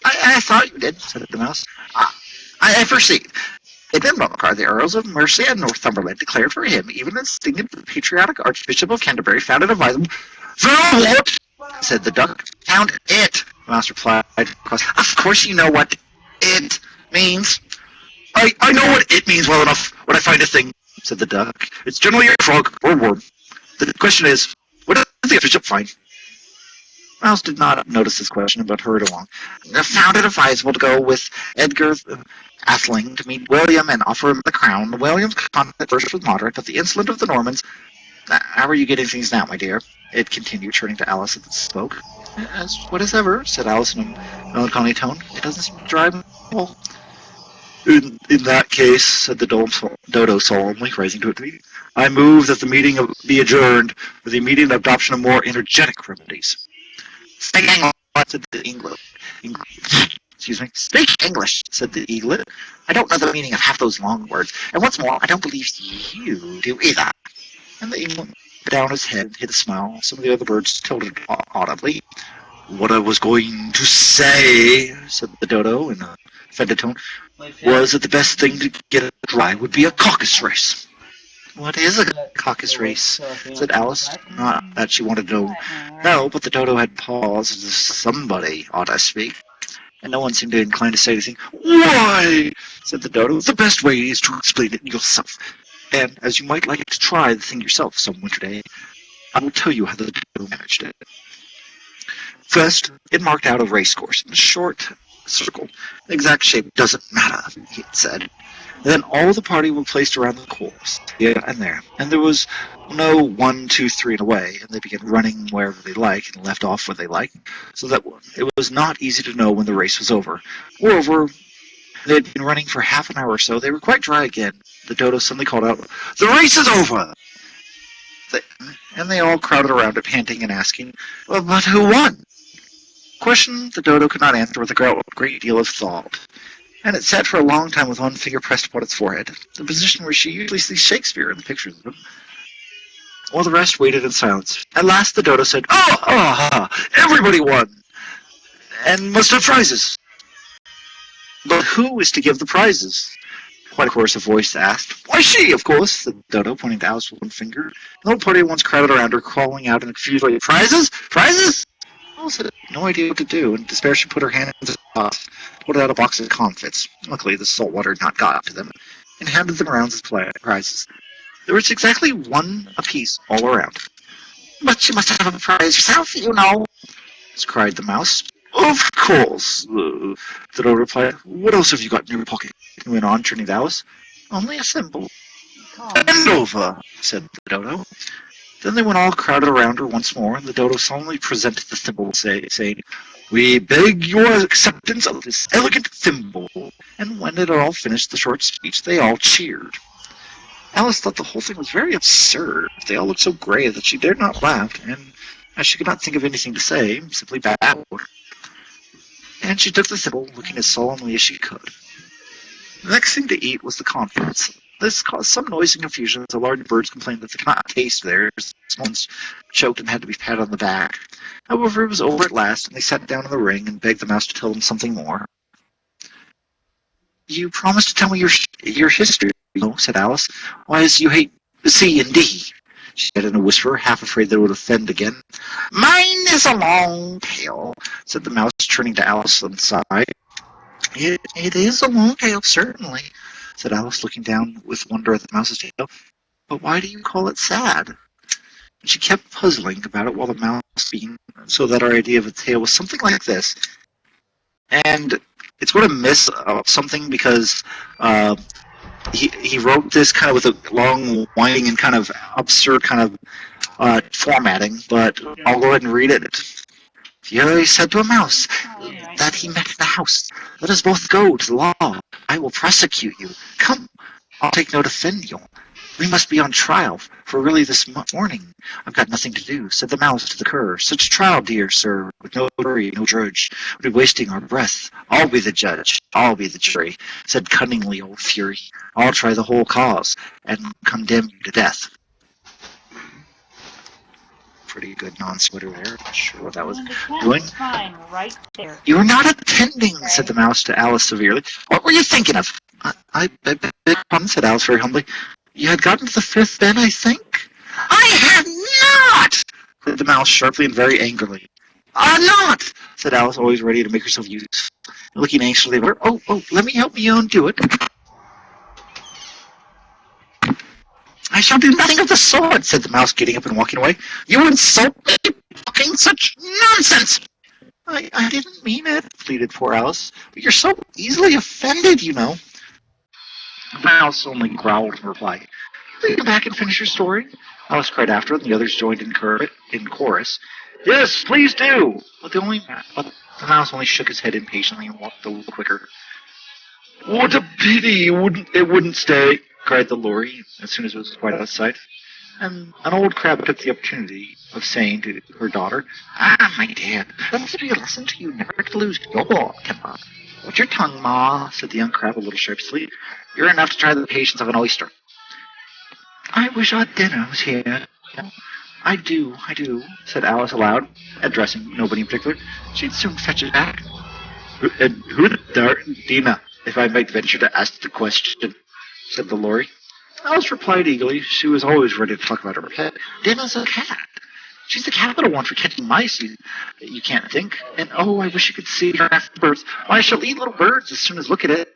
I thought you did, said the mouse. I perceive. Edmund Morcar, the Earls of Mercia and Northumberland, declared for him, even as dignant patriotic Archbishop of Canterbury found it advisable. The what? Said the duck. Found it, the mouse replied. Of course you know what it means. I know what it means well enough when I find a thing, said the duck. It's generally a frog or worm. The question is, what does the Archbishop find? Mouse did not notice this question, but hurried along. I found it advisable to go with Edgar Atheling to meet William and offer him the crown. William's conduct at first was moderate, but the insolence of the Normans... How are you getting things now, my dear? It continued, turning to Alice as it spoke. As what as ever, said Alice in a melancholy tone. It doesn't seem to drive me well. In that case, said the dodo solemnly, rising to its feet, I move that the meeting be adjourned for the immediate adoption of more energetic remedies. Speak English, said the eaglet. Speak English, said the eaglet. I don't know the meaning of half those long words, and what's more, I don't believe you do either. And the eaglet put down his head and hid a smile. Some of the other birds tilted audibly. What I was going to say, said the dodo in a offended tone, was that the best thing to get dry would be a caucus race. What is a caucus race? Said Alice. Not that she wanted to know. No, but the dodo had paused as if somebody ought to speak, and no one seemed inclined to say anything. Why, said the dodo, the best way is to explain it yourself. And as you might like to try the thing yourself some winter day, I will tell you how the dodo managed it. First, it marked out a race course in a short circle. The exact shape doesn't matter, he had said. Then all the party were placed around the course, here and there, and there was no 1, 2, 3 and away, and they began running wherever they liked and left off where they liked, so that it was not easy to know when the race was over. Moreover, they had been running for half an hour or so. They were quite dry again. The dodo suddenly called out, "The race is over!" And they all crowded around it, panting and asking, well, but who won? Question the dodo could not answer with a great deal of thought, and it sat for a long time with one finger pressed upon its forehead, the position where she usually sees Shakespeare in the pictures of him, while the rest waited in silence. At last the dodo said, everybody won, and must have prizes. But who is to give the prizes? Quite a chorus of voice asked. Why, she, of course, said the dodo, pointing to Alice with one finger. The whole party at once crowded around her, calling out in a confused way, Prizes? Prizes? Alice had no idea what to do. In despair, she put her hand into the box, pulled out a box of comfits. Luckily, the salt water had not got to them, and handed them around as prizes. There was exactly one apiece all around. But you must have a prize yourself, you know, cried the mouse. Of course, the dodo replied. What else have you got in your pocket? He went on, turning to Alice. Only a thimble. Bend over, said the dodo. Then they went all crowded around her once more, and the dodo solemnly presented the thimble, saying, We beg your acceptance of this elegant thimble. And when it had all finished the short speech, they all cheered. Alice thought the whole thing was very absurd. They all looked so grave that she dared not laugh, and as she could not think of anything to say, simply bowed. And she took the thimble, looking as solemnly as she could. The next thing to eat was the confits. This caused some noise and confusion, as the large birds complained that they could not taste theirs. The small ones choked and had to be patted on the back. However, it was over at last, and they sat down in the ring and begged the mouse to tell them something more. You promised to tell me your history, said Alice. Why, as you hate C and D, she said in a whisper, half afraid that it would offend again. Mine is a long tale, said the mouse, turning to Alice on the side. It is a long tale, certainly, said Alice, looking down with wonder at the mouse's tail. But why do you call it sad? And she kept puzzling about it while the mouse began, so that our idea of a tale was something like this. And it's going to miss something because he wrote this kind of with a long, winding, and kind of absurd kind of formatting, but I'll go ahead and read it. Fury said to a mouse that he met in the house, "Let us both go to the law. I will prosecute you. Come, I'll take no defend you. We must be on trial, for really this morning I've got nothing to do," said the mouse to the cur. "Such a trial, dear sir, with no jury, no judge, would be wasting our breath. I'll be the judge, I'll be the jury," said cunningly old Fury. "I'll try the whole cause, and condemn you to death." Pretty good non-splitter there. Not sure what that was doing. Fine, right there. "You're not attending," said the mouse to Alice severely. "What were you thinking of?" I beg pardon," said Alice very humbly. "You had gotten to the fifth bed, I think?" "I have not!" said the mouse sharply and very angrily. "Not!" said Alice, always ready to make herself useful, looking anxiously at her. Oh, let me help you undo it." "I shall do nothing of the sort," said the mouse, getting up and walking away. "You insult me, talking such nonsense." I didn't mean it," pleaded poor Alice. "But you're so easily offended, you know." The mouse only growled in reply. "Will you come back and finish your story?" Alice cried after it, and the others joined in chorus. "Yes, please do." But the mouse only shook his head impatiently and walked a little quicker. "What a pity it wouldn't stay!" cried the Lory, as soon as it was quite out of sight. And an old crab took the opportunity of saying to her daughter, "My dear, let it be a lesson to you never to lose your temper." "Hold your tongue, Ma," said the young crab a little sharply. "You're enough to try the patience of an oyster." "I wish our dinner was here." I do," said Alice aloud, addressing nobody in particular. "She'd soon fetch it back." Who the darn Dina, if I might venture to ask the question?" said the Lory. Alice replied eagerly. She was always ready to talk about her pet. "Dina's a cat. She's the capital one for catching mice, you can't think. And oh, I wish you could see her after birth. Why, she'll eat little birds as soon as look at it."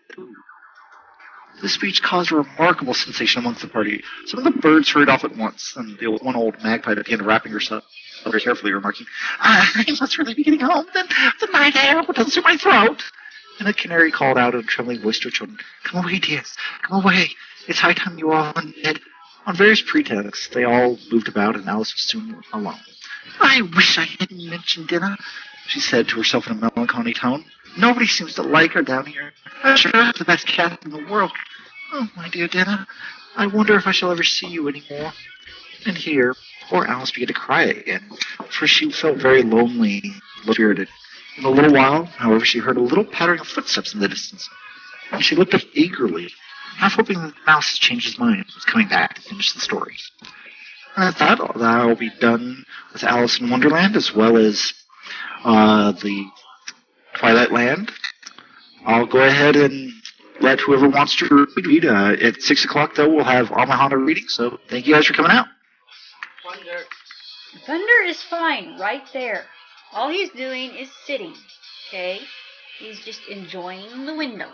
This speech caused a remarkable sensation amongst the party. Some of the birds hurried off at once, and the one old magpie began wrapping herself very carefully, remarking, "I must really be getting home. Then the night air will suit my throat." And a canary called out in a trembling voice to her children, "Come away, dears, come away. It's high time you all went to bed." On various pretexts, they all moved about, and Alice was soon alone. "I wish I hadn't mentioned dinner," she said to herself in a melancholy tone. "Nobody seems to like her down here. I'm sure I'm the best cat in the world. Oh, my dear Dinah, I wonder if I shall ever see you any more." And here poor Alice began to cry again, for she felt very lonely, low-spirited. In a little while, however, she heard a little pattering of footsteps in the distance, and she looked up eagerly, half hoping that the mouse had changed his mind and was coming back to finish the story. And at that will be done with Alice in Wonderland, as well as the Twilight Land. I'll go ahead and let whoever wants to read. At 6 o'clock, though, we'll have Amehana reading, so thank you guys for coming out. Thunder is fine right there. All he's doing is sitting, okay? He's just enjoying the window.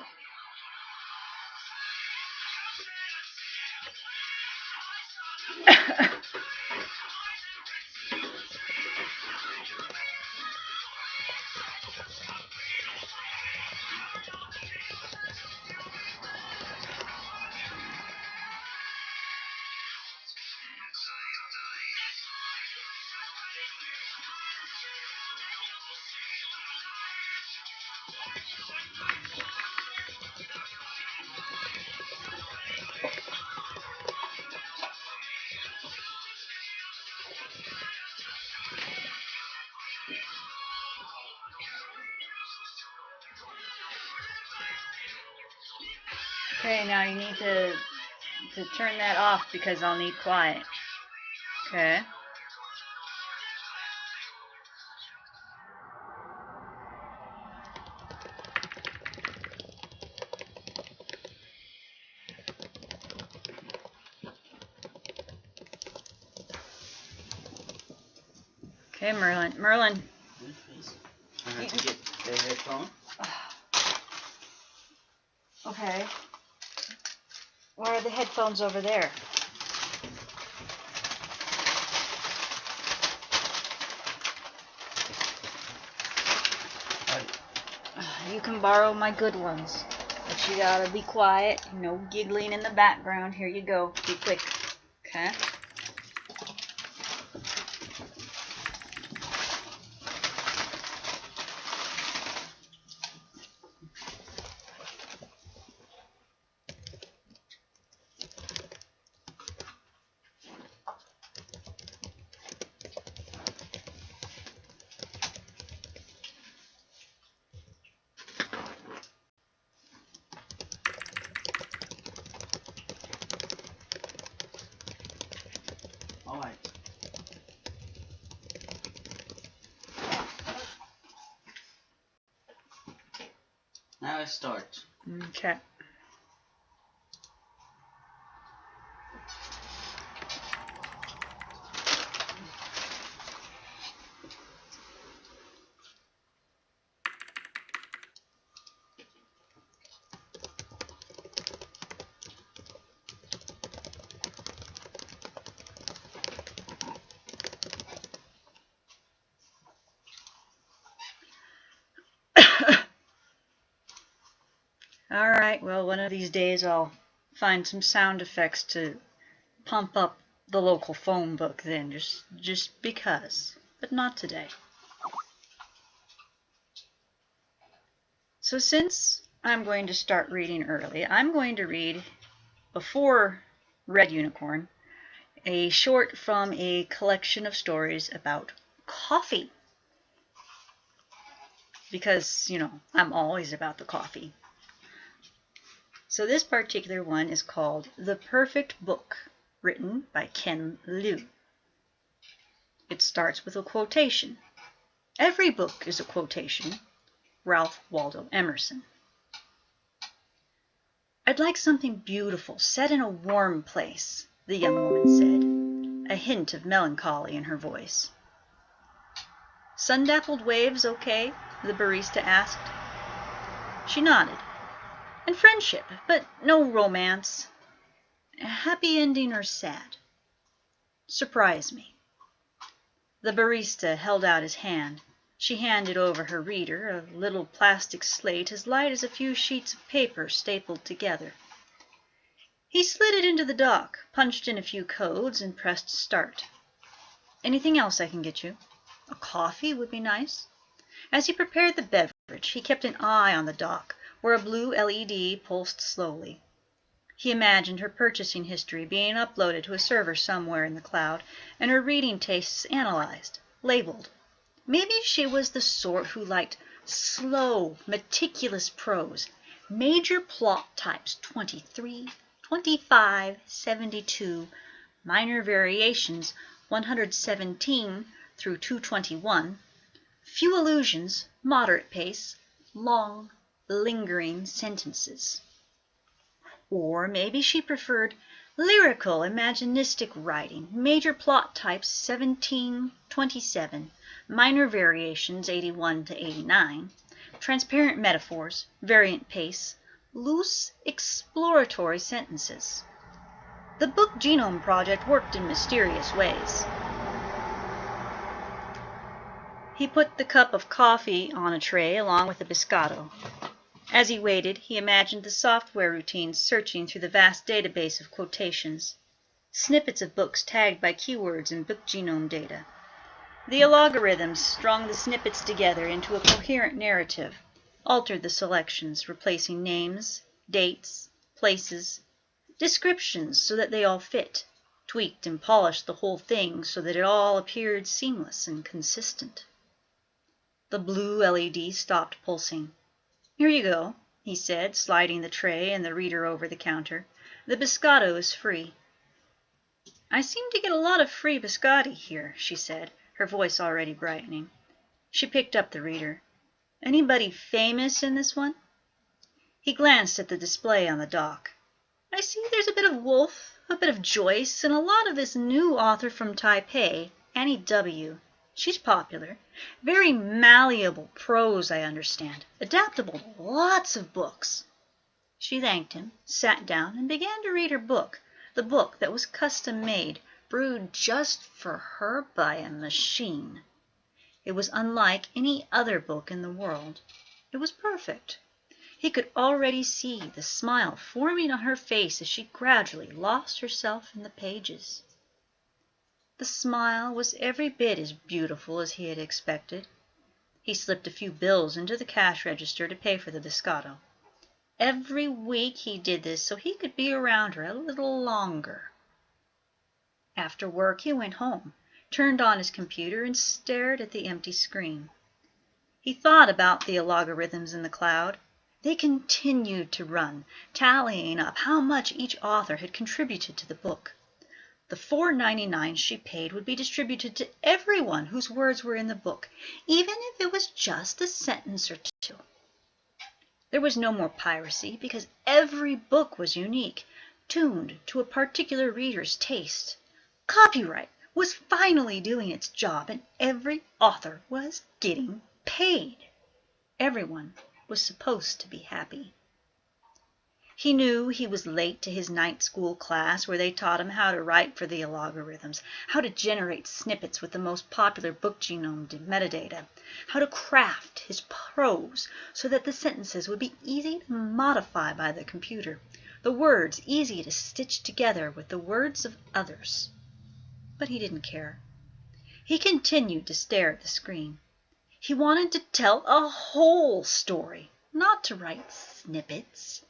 Okay, now you need to turn that off because I'll need quiet. Okay. Okay, Merlin. I have to get the headphone. Okay. Where are the headphones over there? You can borrow my good ones. But you gotta be quiet. No giggling in the background. Here you go. Be quick. Okay? Alright. Now I start. Okay. Alright, well, one of these days I'll find some sound effects to pump up the local phone book then, just because. But not today. So since I'm going to start reading early, I'm going to read, before Red Unicorn, a short from a collection of stories about coffee. Because, you know, I'm always about the coffee. So this particular one is called The Perfect Book, written by Ken Liu. It starts with a quotation. Every book is a quotation. Ralph Waldo Emerson. I'd like something beautiful, set in a warm place, the young woman said, a hint of melancholy in her voice. Sun-dappled waves okay? The barista asked. She nodded. And friendship, but no romance. Happy ending or sad? Surprise me. The barista held out his hand. She handed over her reader, a little plastic slate as light as a few sheets of paper stapled together. He slid it into the dock, punched in a few codes, and pressed start. Anything else I can get you? A coffee would be nice. As he prepared the beverage, he kept an eye on the dock, where a blue LED pulsed slowly. He imagined her purchasing history being uploaded to a server somewhere in the cloud, and her reading tastes analyzed, labeled. Maybe she was the sort who liked slow, meticulous prose, major plot types 23, 25, 72, minor variations 117 through 221, few allusions, moderate pace, long, lingering sentences. Or maybe she preferred lyrical, imaginistic writing, major plot types 17, 27, minor variations 81 to 89, transparent metaphors, variant pace, loose, exploratory sentences. The Book Genome Project worked in mysterious ways. He put the cup of coffee on a tray along with the biscotto. As he waited, he imagined the software routines searching through the vast database of quotations, snippets of books tagged by keywords and book genome data. The algorithms strung the snippets together into a coherent narrative, altered the selections, replacing names, dates, places, descriptions so that they all fit, tweaked and polished the whole thing so that it all appeared seamless and consistent. The blue LED stopped pulsing. Here you go, he said, sliding the tray and the reader over the counter. The biscotto is free. I seem to get a lot of free biscotti here, she said, her voice already brightening. She picked up the reader. Anybody famous in this one? He glanced at the display on the dock. I see there's a bit of Woolf, a bit of Joyce, and a lot of this new author from Taipei, Annie W. She's popular. Very malleable prose, I understand. Adaptable to lots of books. She thanked him, sat down, and began to read her book, the book that was custom-made, brewed just for her by a machine. It was unlike any other book in the world. It was perfect. He could already see the smile forming on her face as she gradually lost herself in the pages. The smile was every bit as beautiful as he had expected. He slipped a few bills into the cash register to pay for the biscotto. Every week he did this so he could be around her a little longer. After work he went home, turned on his computer, and stared at the empty screen. He thought about the logarithms in the cloud. They continued to run, tallying up how much each author had contributed to the book. The $4.99 she paid would be distributed to everyone whose words were in the book, even if it was just a sentence or two. There was no more piracy because every book was unique, tuned to a particular reader's taste. Copyright was finally doing its job, and every author was getting paid. Everyone was supposed to be happy. He knew he was late to his night school class where they taught him how to write for the logarithms, how to generate snippets with the most popular book genome metadata, how to craft his prose so that the sentences would be easy to modify by the computer, the words easy to stitch together with the words of others. But he didn't care. He continued to stare at the screen. He wanted to tell a whole story, not to write snippets.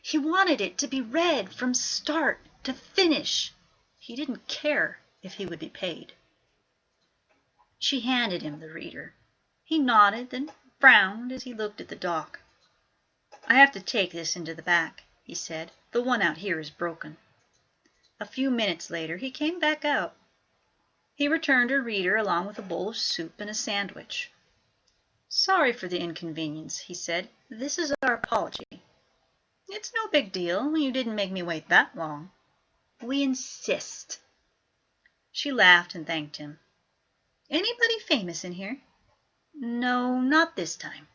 He wanted it to be read from start to finish. He didn't care if he would be paid. She handed him the reader. He nodded, then frowned as he looked at the dock. "I have to take this into the back," he said. "The one out here is broken." A few minutes later he came back out. He returned her reader along with a bowl of soup and a sandwich. "Sorry for the inconvenience," he said. "This is our apology." "It's no big deal. You didn't make me wait that long." "We insist." She laughed and thanked him. "Anybody famous in here?" "No, not this time."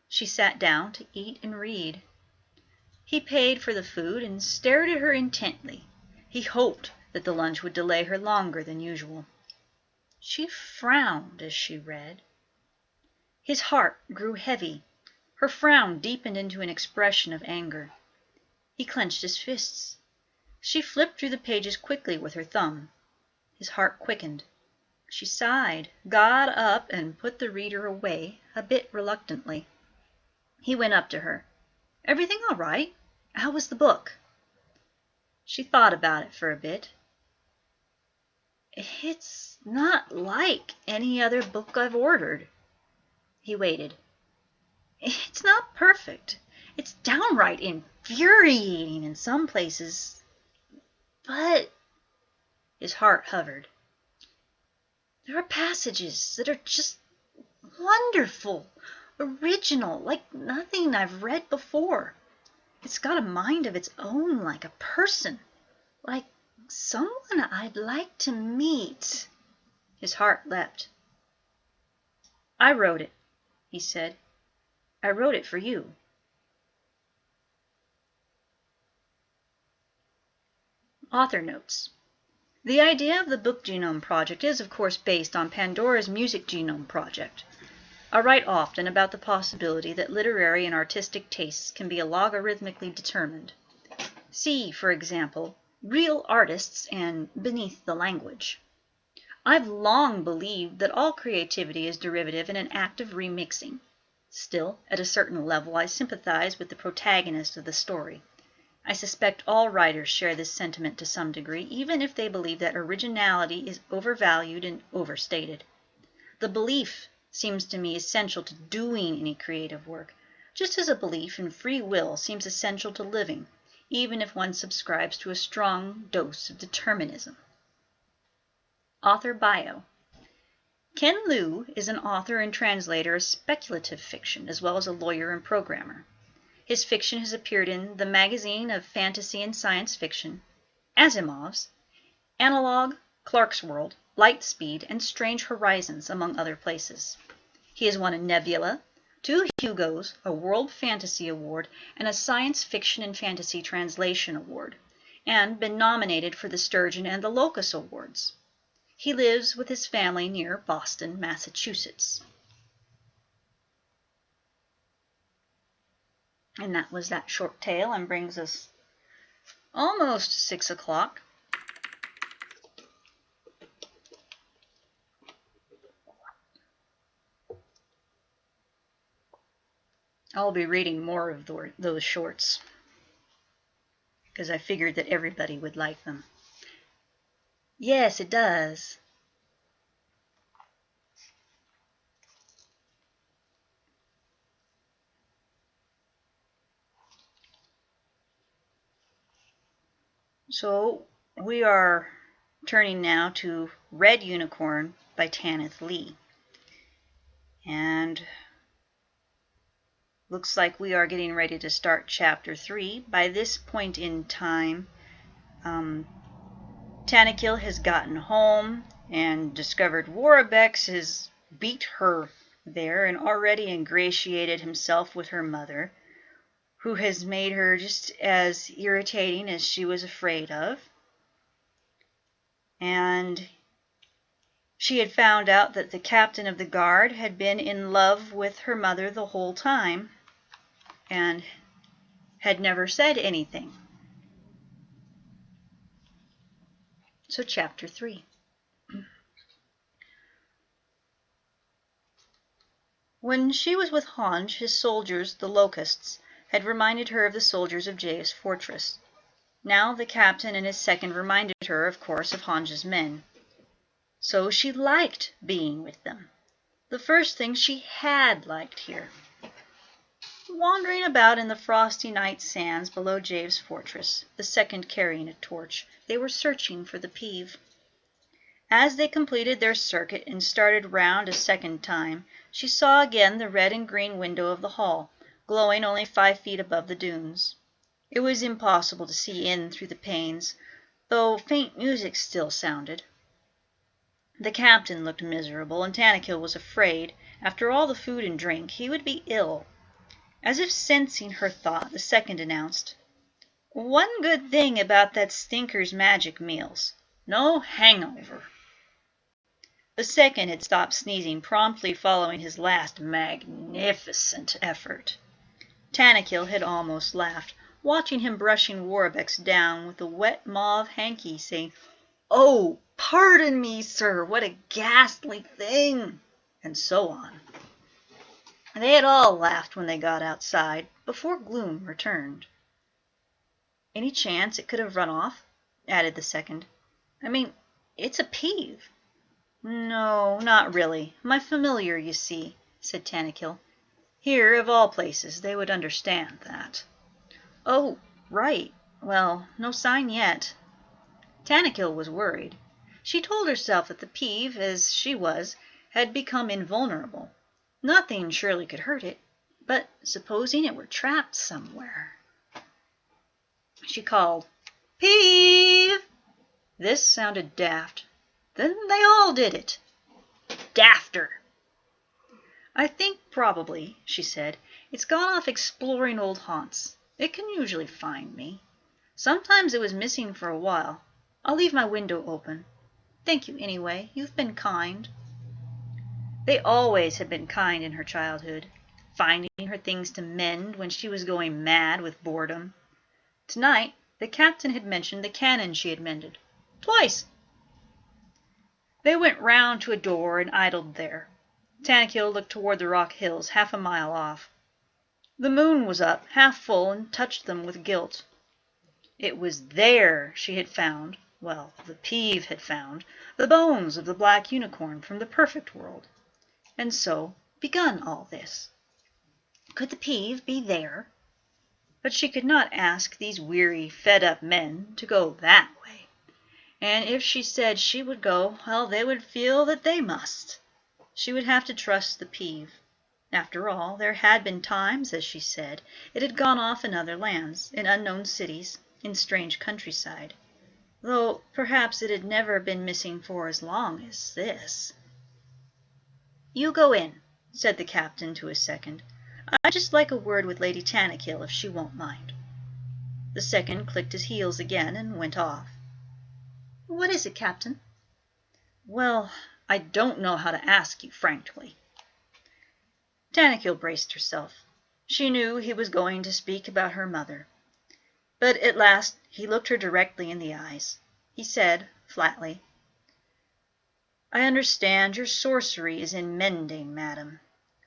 She sat down to eat and read. He paid for the food and stared at her intently. He hoped that the lunch would delay her longer than usual. She frowned as she read. His heart grew heavy. Her frown deepened into an expression of anger. He clenched his fists. She flipped through the pages quickly with her thumb. His heart quickened. She sighed, got up, and put the reader away, a bit reluctantly. He went up to her. "Everything all right? How was the book?" She thought about it for a bit. "It's not like any other book I've ordered." He waited. "It's not perfect. It's downright infuriating in some places. But—" his heart hovered. "There are passages that are just wonderful, original, like nothing I've read before. It's got a mind of its own, like a person, like someone I'd like to meet." His heart leapt. "I wrote it," he said. "I wrote it for you." Author notes. The idea of the Book Genome Project is, of course, based on Pandora's Music Genome Project. I write often about the possibility that literary and artistic tastes can be logarithmically determined. See, for example, Real Artists and Beneath the Language. I've long believed that all creativity is derivative in an act of remixing. Still, at a certain level, I sympathize with the protagonist of the story. I suspect all writers share this sentiment to some degree, even if they believe that originality is overvalued and overstated. The belief seems to me essential to doing any creative work, just as a belief in free will seems essential to living, even if one subscribes to a strong dose of determinism. Author bio. Ken Liu is an author and translator of speculative fiction, as well as a lawyer and programmer. His fiction has appeared in the Magazine of Fantasy and Science Fiction, Asimov's, Analog, Clarkesworld, Lightspeed, and Strange Horizons, among other places. He has won a Nebula, 2 Hugos, a World Fantasy Award, and a Science Fiction and Fantasy Translation Award, and been nominated for the Sturgeon and the Locus Awards. He lives with his family near Boston, Massachusetts. And that was that short tale, and brings us almost 6 o'clock. I'll be reading more of those shorts because I figured that everybody would like them. Yes, it does. So we are turning now to Red Unicorn by Tanith Lee. And looks like we are getting ready to start Chapter 3. By this point in time, Tanith has gotten home and discovered Warbex has beat her there and already ingratiated himself with her mother, who has made her just as irritating as she was afraid of. And she had found out that the captain of the guard had been in love with her mother the whole time and had never said anything. So Chapter 3. When she was with Hanj, his soldiers, the Locusts, had reminded her of the soldiers of Jay's fortress. Now the captain and his second reminded her, of course, of Hanj's men. So she liked being with them. The first thing she had liked here. Wandering about in the frosty night sands below Jave's fortress, the second carrying a torch, they were searching for the peeve. As they completed their circuit and started round a second time, she saw again the red and green window of the hall, glowing only 5 feet above the dunes. It was impossible to see in through the panes, though faint music still sounded. The captain looked miserable, and Tanith was afraid, after all the food and drink, he would be ill. As if sensing her thought, the second announced, "One good thing about that stinker's magic meals. No hangover." The second had stopped sneezing, promptly following his last magnificent effort. Tanith had almost laughed, watching him brushing Warbex down with a wet mauve hanky, saying, "Oh, pardon me, sir, what a ghastly thing," and so on. They had all laughed when they got outside, before gloom returned. "Any chance it could have run off?" added the second. "I mean, it's a peeve." "No, not really. My familiar, you see," said Tanith. "Here, of all places, they would understand that." "Oh, right. Well, no sign yet." Tanith was worried. She told herself that the peeve, as she was, had become invulnerable. Nothing surely could hurt it, but supposing it were trapped somewhere. She called, "Peeve!" This sounded daft. Then they all did it. Dafter. "I think probably," she said, "it's gone off exploring old haunts. It can usually find me. Sometimes it was missing for a while. I'll leave my window open. Thank you anyway. You've been kind." They always had been kind in her childhood, finding her things to mend when she was going mad with boredom. Tonight the captain had mentioned the cannon she had mended. Twice. They went round to a door and idled there. Tanith looked toward the rock hills, half a mile off. The moon was up, half full, and touched them with guilt. It was there she had found, well, the peeve had found, the bones of the black unicorn from the perfect world, and so begun all this. Could the peeve be there? But she could not ask these weary, fed-up men to go that way. And if she said she would go, well, they would feel that they must. She would have to trust the peeve. After all, there had been times, as she said, it had gone off in other lands, in unknown cities, in strange countryside, though perhaps it had never been missing for as long as this. "You go in," said the captain to his second. I'd just like a word with Lady Tanith, if she won't mind." The second clicked his heels again and went off. "What is it, Captain?" "Well, I don't know how to ask you, frankly." Tanith braced herself. She knew he was going to speak about her mother. But at last he looked her directly in the eyes. He said, flatly, "I understand your sorcery is in mending, madam.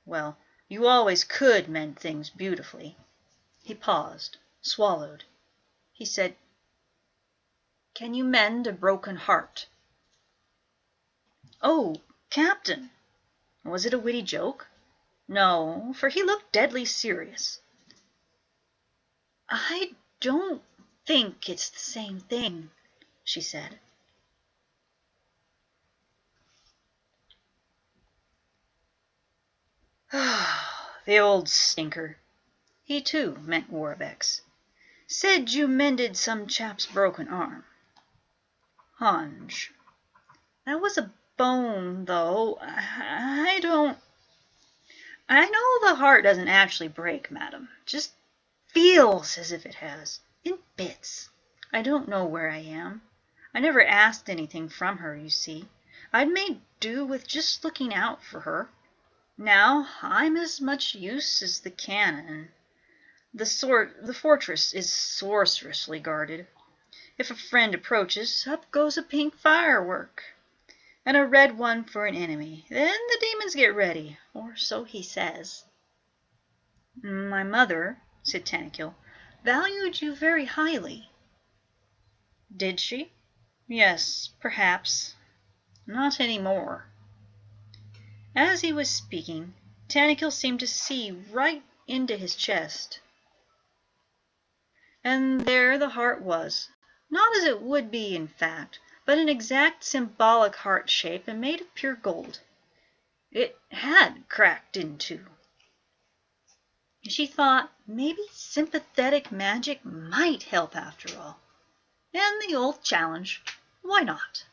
Well, you always could mend things beautifully." He paused, swallowed. He said, "Can you mend a broken heart?" "Oh, Captain!" Was it a witty joke? No, for he looked deadly serious. "I don't think it's the same thing," she said. The old stinker. He, too, meant Warbeck's. "Said you mended some chap's broken arm." Hunch. "That was a bone, though. I know the heart doesn't actually break, madam. Just feels as if it has. In bits. I don't know where I am. I never asked anything from her, you see. I'd made do with just looking out for her. Now I'm as much use as the cannon. The fortress is sorcerously guarded. If a friend approaches, up goes a pink firework, and a red one for an enemy. Then the demons get ready, or so he says." "My mother," said Tanith, "valued you very highly." "Did she? Yes, perhaps. Not any more." As he was speaking, Tanith seemed to see right into his chest. And there the heart was, not as it would be in fact, but an exact symbolic heart shape and made of pure gold. It had cracked in two. She thought maybe sympathetic magic might help after all. And the old challenge, why not?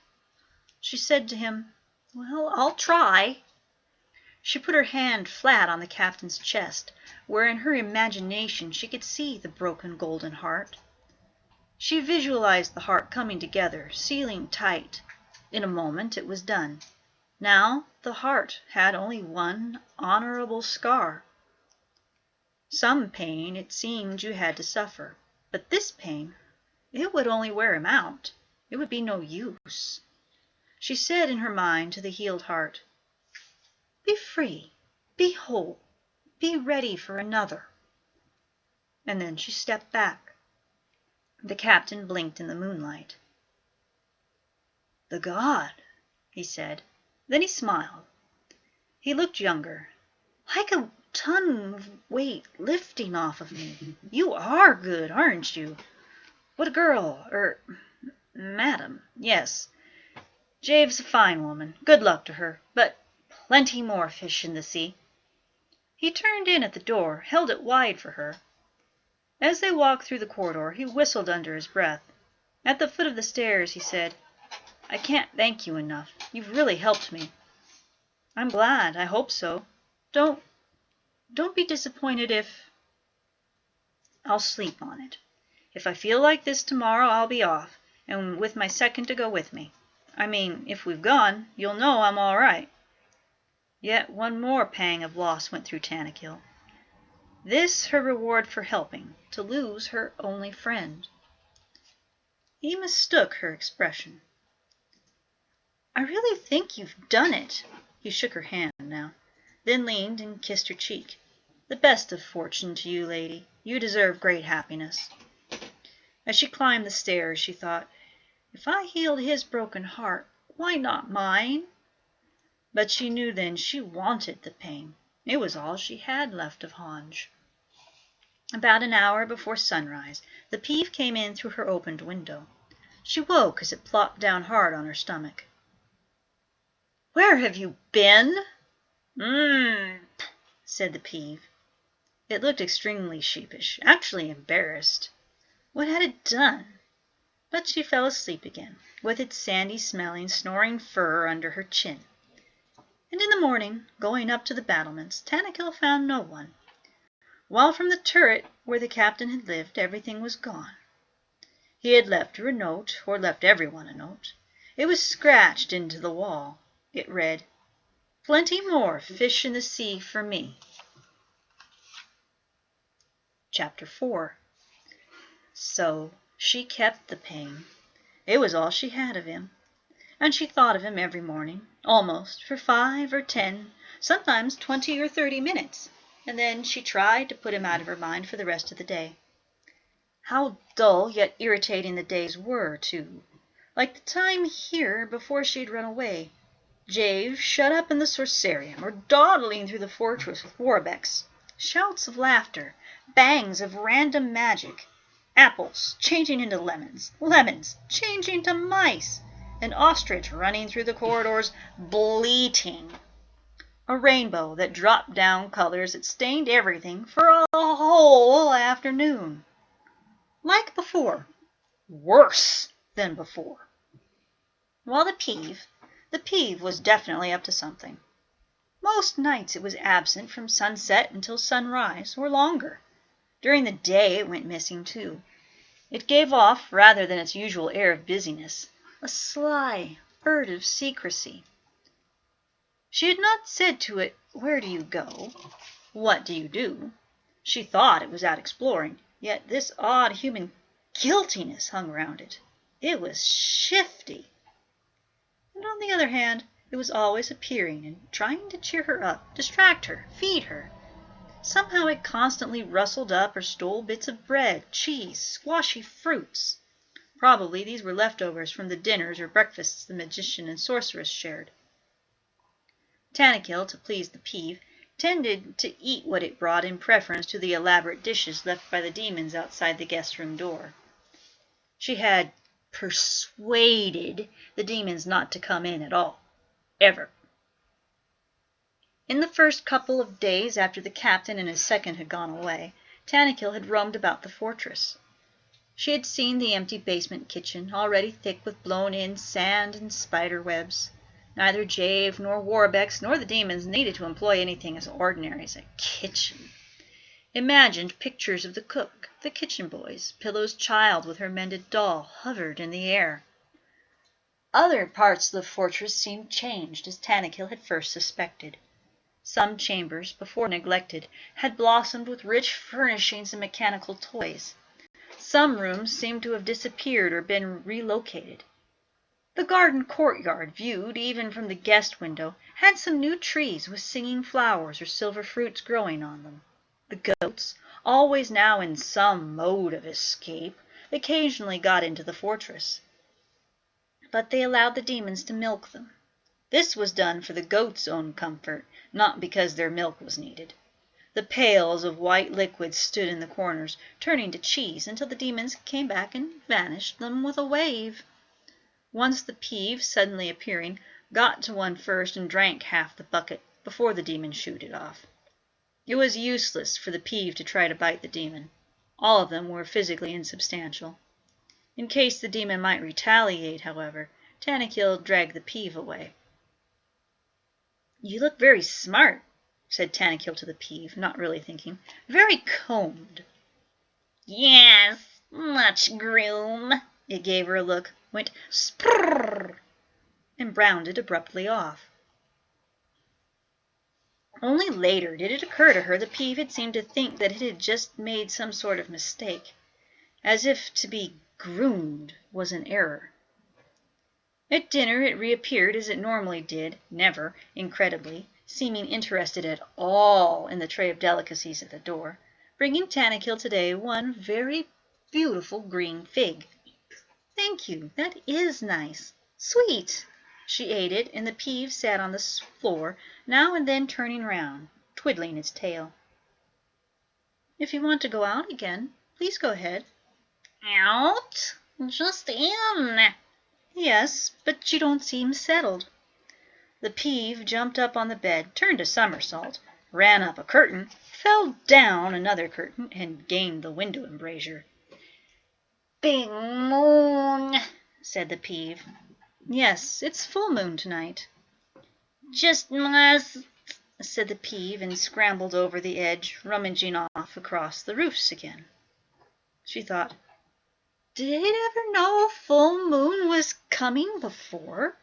She said to him, "Well, I'll try." She put her hand flat on the captain's chest, where in her imagination she could see the broken golden heart. She visualized the heart coming together, sealing tight. In a moment it was done. Now the heart had only one honorable scar. Some pain it seemed you had to suffer, but this pain, it would only wear him out. It would be no use. She said in her mind to the healed heart, "Be free, be whole, be ready for another." And then she stepped back. The captain blinked in the moonlight. "The god," he said. Then he smiled. He looked younger. "Like a ton of weight lifting off of me. You are good, aren't you? What a girl, madam. Yes, Jave's a fine woman. Good luck to her, but plenty more fish in the sea." He turned in at the door, held it wide for her. As they walked through the corridor, he whistled under his breath. At the foot of the stairs, he said, "I can't thank you enough. You've really helped me." "I'm glad. I hope so. Don't be disappointed if—" "I'll sleep on it. If I feel like this tomorrow, I'll be off, and with my second to go with me. I mean, if we've gone, you'll know I'm all right." Yet one more pang of loss went through Tanith. This her reward for helping, to lose her only friend. He mistook her expression. "I really think you've done it." He shook her hand now, then leaned and kissed her cheek. "The best of fortune to you, lady. You deserve great happiness." As she climbed the stairs, she thought, "If I healed his broken heart, why not mine?" But she knew then she wanted the pain. It was all she had left of Honge. About an hour before sunrise, the peeve came in through her opened window. She woke as it plopped down hard on her stomach. "Where have you been?" Said the peeve. It looked extremely sheepish, actually embarrassed. What had it done? But she fell asleep again, with its sandy-smelling, snoring fur under her chin. And in the morning, going up to the battlements, Tanith found no one. while from the turret where the captain had lived everything was gone. He had left her a note, or left everyone a note. It was scratched into the wall. It read, "Plenty more fish in the sea for me." Chapter 4. So she kept the pain. It was all she had of him. And she thought of him every morning, almost, for 5 or 10, sometimes 20 or 30 minutes, and then she tried to put him out of her mind for the rest of the day. How dull yet irritating the days were, too. Like the time here before she had run away. Jave shut up in the sorcerium, or dawdling through the fortress with Warbecks. Shouts of laughter, bangs of random magic, apples changing into lemons, lemons changing to mice, an ostrich running through the corridors bleating, a rainbow that dropped down colors that stained everything for a whole afternoon. Like before, worse than before. While the peeve was definitely up to something. Most nights it was absent from sunset until sunrise, or longer. During the day it went missing too. It gave off, rather than its usual air of busyness, a sly, furtive secrecy. She had not said to it, "Where do you go? What do you do?" She thought it was out exploring, yet this odd human guiltiness hung round it. It was shifty. And on the other hand, it was always appearing and trying to cheer her up, distract her, feed her. Somehow it constantly rustled up or stole bits of bread, cheese, squashy fruits. Probably these were leftovers from the dinners or breakfasts the magician and sorceress shared. Tanith, to please the peeve, tended to eat what it brought in preference to the elaborate dishes left by the demons outside the guest room door. She had persuaded the demons not to come in at all, ever. In the first couple of days after the captain and his second had gone away, Tanith had roamed about the fortress. She had seen the empty basement kitchen, already thick with blown-in sand and spider webs. Neither Jave nor Warbecks nor the demons needed to employ anything as ordinary as a kitchen. Imagined pictures of the cook, the kitchen boys, Pillow's child with her mended doll, hovered in the air. Other parts of the fortress seemed changed, as Tanith had first suspected. Some chambers, before neglected, had blossomed with rich furnishings and mechanical toys. Some rooms seemed to have disappeared or been relocated. The garden courtyard, viewed even from the guest window, had some new trees with singing flowers or silver fruits growing on them. The goats, always now in some mode of escape, occasionally got into the fortress. But they allowed the demons to milk them. This was done for the goats' own comfort, not because their milk was needed. The pails of white liquid stood in the corners, turning to cheese until the demons came back and vanished them with a wave. Once the peeve, suddenly appearing, got to one first and drank half the bucket before the demon shooed it off. It was useless for the peeve to try to bite the demon. All of them were physically insubstantial. In case the demon might retaliate, however, Tanith dragged the peeve away. "You look very smart," said Tanith to the peeve, not really thinking. "Very combed." "Yes, much groom." It gave her a look, went sprrrr, and bounded abruptly off. Only later did it occur to her the peeve had seemed to think that it had just made some sort of mistake, as if to be groomed was an error. At dinner it reappeared as it normally did, never, incredibly, seeming interested at all in the tray of delicacies at the door, bringing Tanith today one very beautiful green fig. "Thank you, that is nice. Sweet." She ate it, and the peeve sat on the floor, now and then turning round, twiddling its tail. "If you want to go out again, please go ahead." "Out? Just in." "Yes, but you don't seem settled." The peeve jumped up on the bed, turned a somersault, ran up a curtain, fell down another curtain, and gained the window embrasure. "Big moon," said the peeve. "Yes, it's full moon tonight." "Just must said the Peeve, and scrambled over the edge, rummaging off across the roofs again. She thought, did it ever know a full moon was coming before?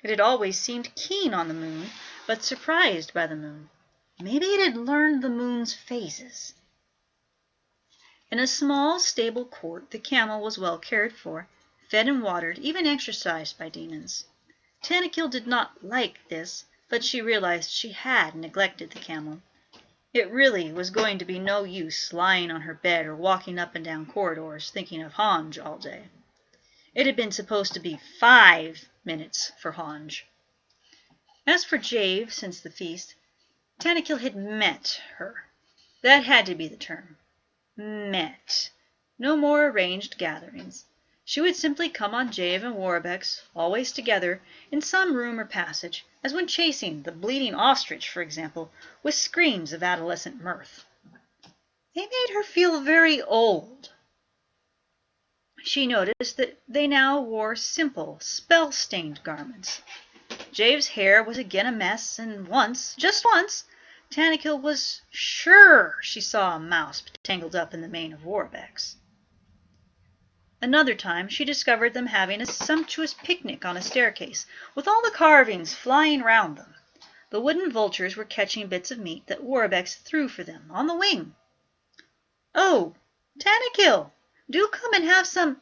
It had always seemed keen on the moon, but surprised by the moon. Maybe it had learned the moon's phases. In a small stable court, the camel was well cared for, fed and watered, even exercised by demons. Tanith did not like this, but she realized she had neglected the camel. It really was going to be no use lying on her bed or walking up and down corridors thinking of Hanj all day. It had been supposed to be 5 minutes for Hanj. As for Jave, since the feast, Tanith had met her. That had to be the term. Met. No more arranged gatherings. She would simply come on Jave and Warbeck's, always together, in some room or passage, as when chasing the bleeding ostrich, for example, with screams of adolescent mirth. They made her feel very old. She noticed that they now wore simple, spell-stained garments. Jave's hair was again a mess, and once, just once, Tanith was sure she saw a mouse tangled up in the mane of Warbeck's. Another time she discovered them having a sumptuous picnic on a staircase, with all the carvings flying round them. The wooden vultures were catching bits of meat that Warbeck's threw for them on the wing. "Oh, Tanith, do come and have some—"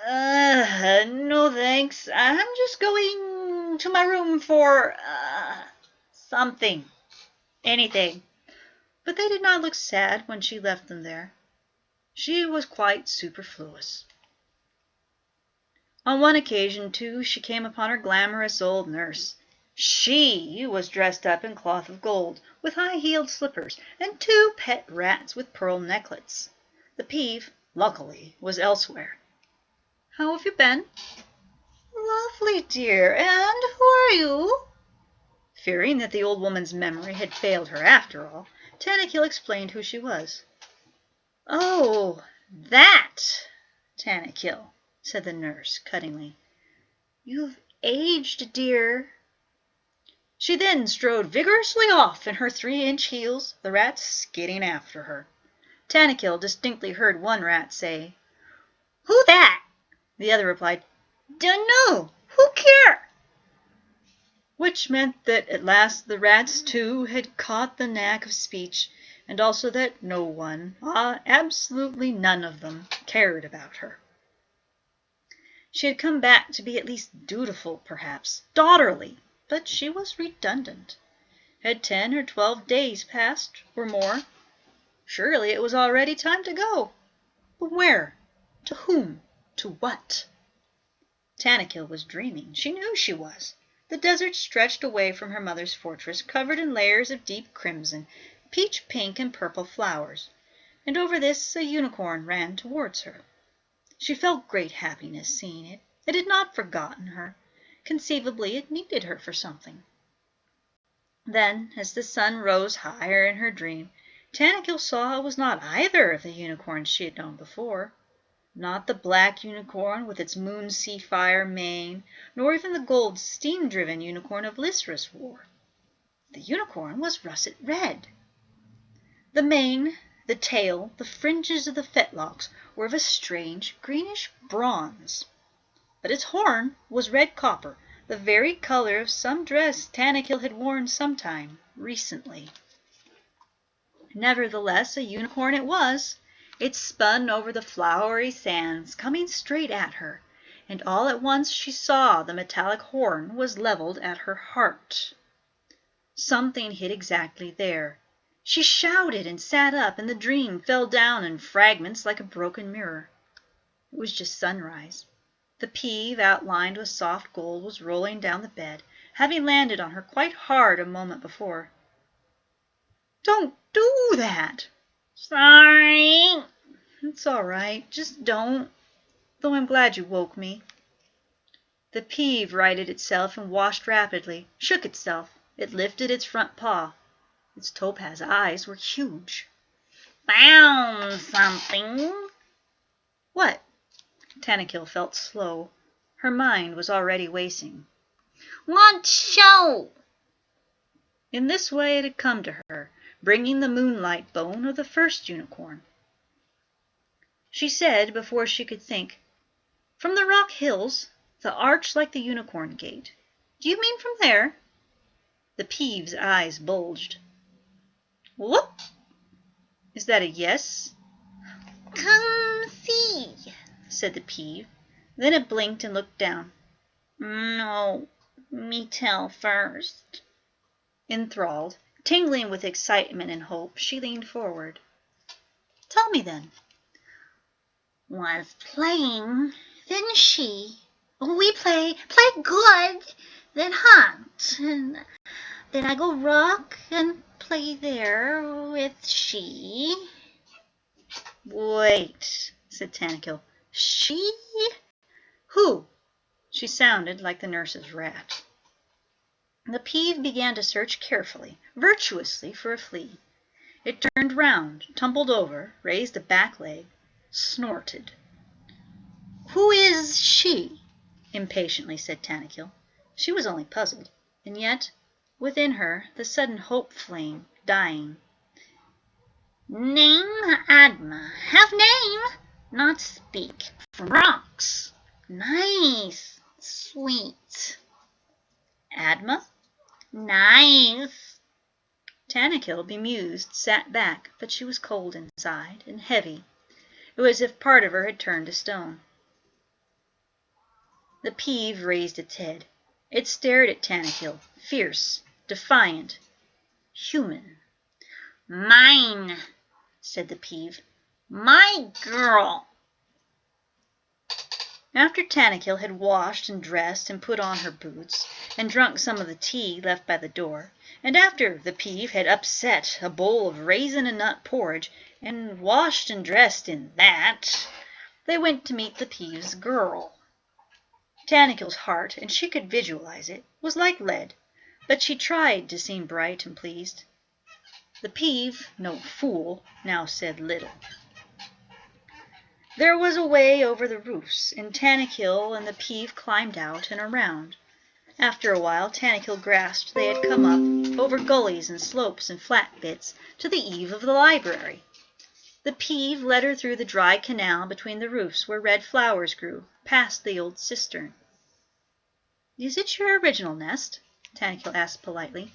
"No thanks. I'm just going to my room for, something. Anything." But they did not look sad when she left them there. She was quite superfluous. On one occasion, too, she came upon her glamorous old nurse. She was dressed up in cloth of gold, with high-heeled slippers, and 2 pet rats with pearl necklets. The Peeve, luckily, was elsewhere. "How have you been?" "Lovely, dear. And who are you?" Fearing that the old woman's memory had failed her after all, Tanith explained who she was. "Oh, that, Tanith," said the nurse cuttingly. "You've aged, dear." She then strode vigorously off in her 3-inch heels, the rats skidding after her. Tanith distinctly heard one rat say, "Who that?" The other replied, "Dunno. Who care?" Which meant that at last the rats, too, had caught the knack of speech, and also that no one, absolutely none of them, cared about her. She had come back to be at least dutiful, perhaps, daughterly, but she was redundant. Had 10 or 12 days passed, or more? Surely it was already time to go. But where? To whom? To what? Tanith was dreaming. She knew she was. The desert stretched away from her mother's fortress, covered in layers of deep crimson, peach pink and purple flowers, and over this a unicorn ran towards her. She felt great happiness seeing it. It had not forgotten her. Conceivably it needed her for something. Then, as the sun rose higher in her dream, Tanith saw it was not either of the unicorns she had known before. Not the black unicorn with its moon sea fire mane, nor even the gold steam-driven unicorn of Lysra's wore. The unicorn was russet red. The mane, the tail, the fringes of the fetlocks were of a strange greenish bronze. But its horn was red copper, the very color of some dress Tanith had worn sometime recently. Nevertheless, a unicorn it was. It spun over the flowery sands, coming straight at her, and all at once she saw the metallic horn was leveled at her heart. Something hit exactly there. She shouted and sat up, and the dream fell down in fragments like a broken mirror. It was just sunrise. The Peeve, outlined with soft gold, was rolling down the bed, having landed on her quite hard a moment before. "Don't do that!" "Sorry." "It's all right. Just don't. Though I'm glad you woke me." The Peeve righted itself and washed rapidly, shook itself. It lifted its front paw. Its topaz eyes were huge. "Found something." "What?" Tanith felt slow. Her mind was already racing. "Want to show." In this way it had come to her, bringing the moonlight bone of the first unicorn. She said, before she could think, "From the rock hills, the arch like the unicorn gate. Do you mean from there?" The Peeve's eyes bulged. "Whoop! Is that a yes?" "Come see," said the Peeve. Then it blinked and looked down. "No, me tell first." Enthralled, tingling with excitement and hope, she leaned forward. "Tell me, then." "Was playing, then she. We play good, then hunt, and then I go rock and play there with she." "Wait," said Tanith. "She? Who?" She sounded like the nurse's rat. The Peeve began to search carefully, virtuously, for a flea. It turned round, tumbled over, raised a back leg, snorted. "Who is she?" impatiently said Tanith. She was only puzzled, and yet within her the sudden hope flame dying. "Name Adma. Have name, not speak. From rocks. Nice, sweet." "Adma?" "Nice." Tanith, bemused, sat back, but she was cold inside, and heavy. It was as if part of her had turned to stone. The Peeve raised its head. It stared at Tanith, fierce, defiant, human. "Mine," said the Peeve. "My girl." After Tanith had washed and dressed and put on her boots, and drunk some of the tea left by the door, and after the Peeve had upset a bowl of raisin and nut porridge, and washed and dressed in that, they went to meet the Peeve's girl. Tanith's heart, and she could visualize it, was like lead, but she tried to seem bright and pleased. The Peeve, no fool, now said little. There was a way over the roofs, and Tanith and the Peeve climbed out and around. After a while Tanith grasped they had come up, over gullies and slopes and flat bits, to the eave of the library. The Peeve led her through the dry canal between the roofs where red flowers grew, past the old cistern. "Is it your original nest?" Tanith asked politely.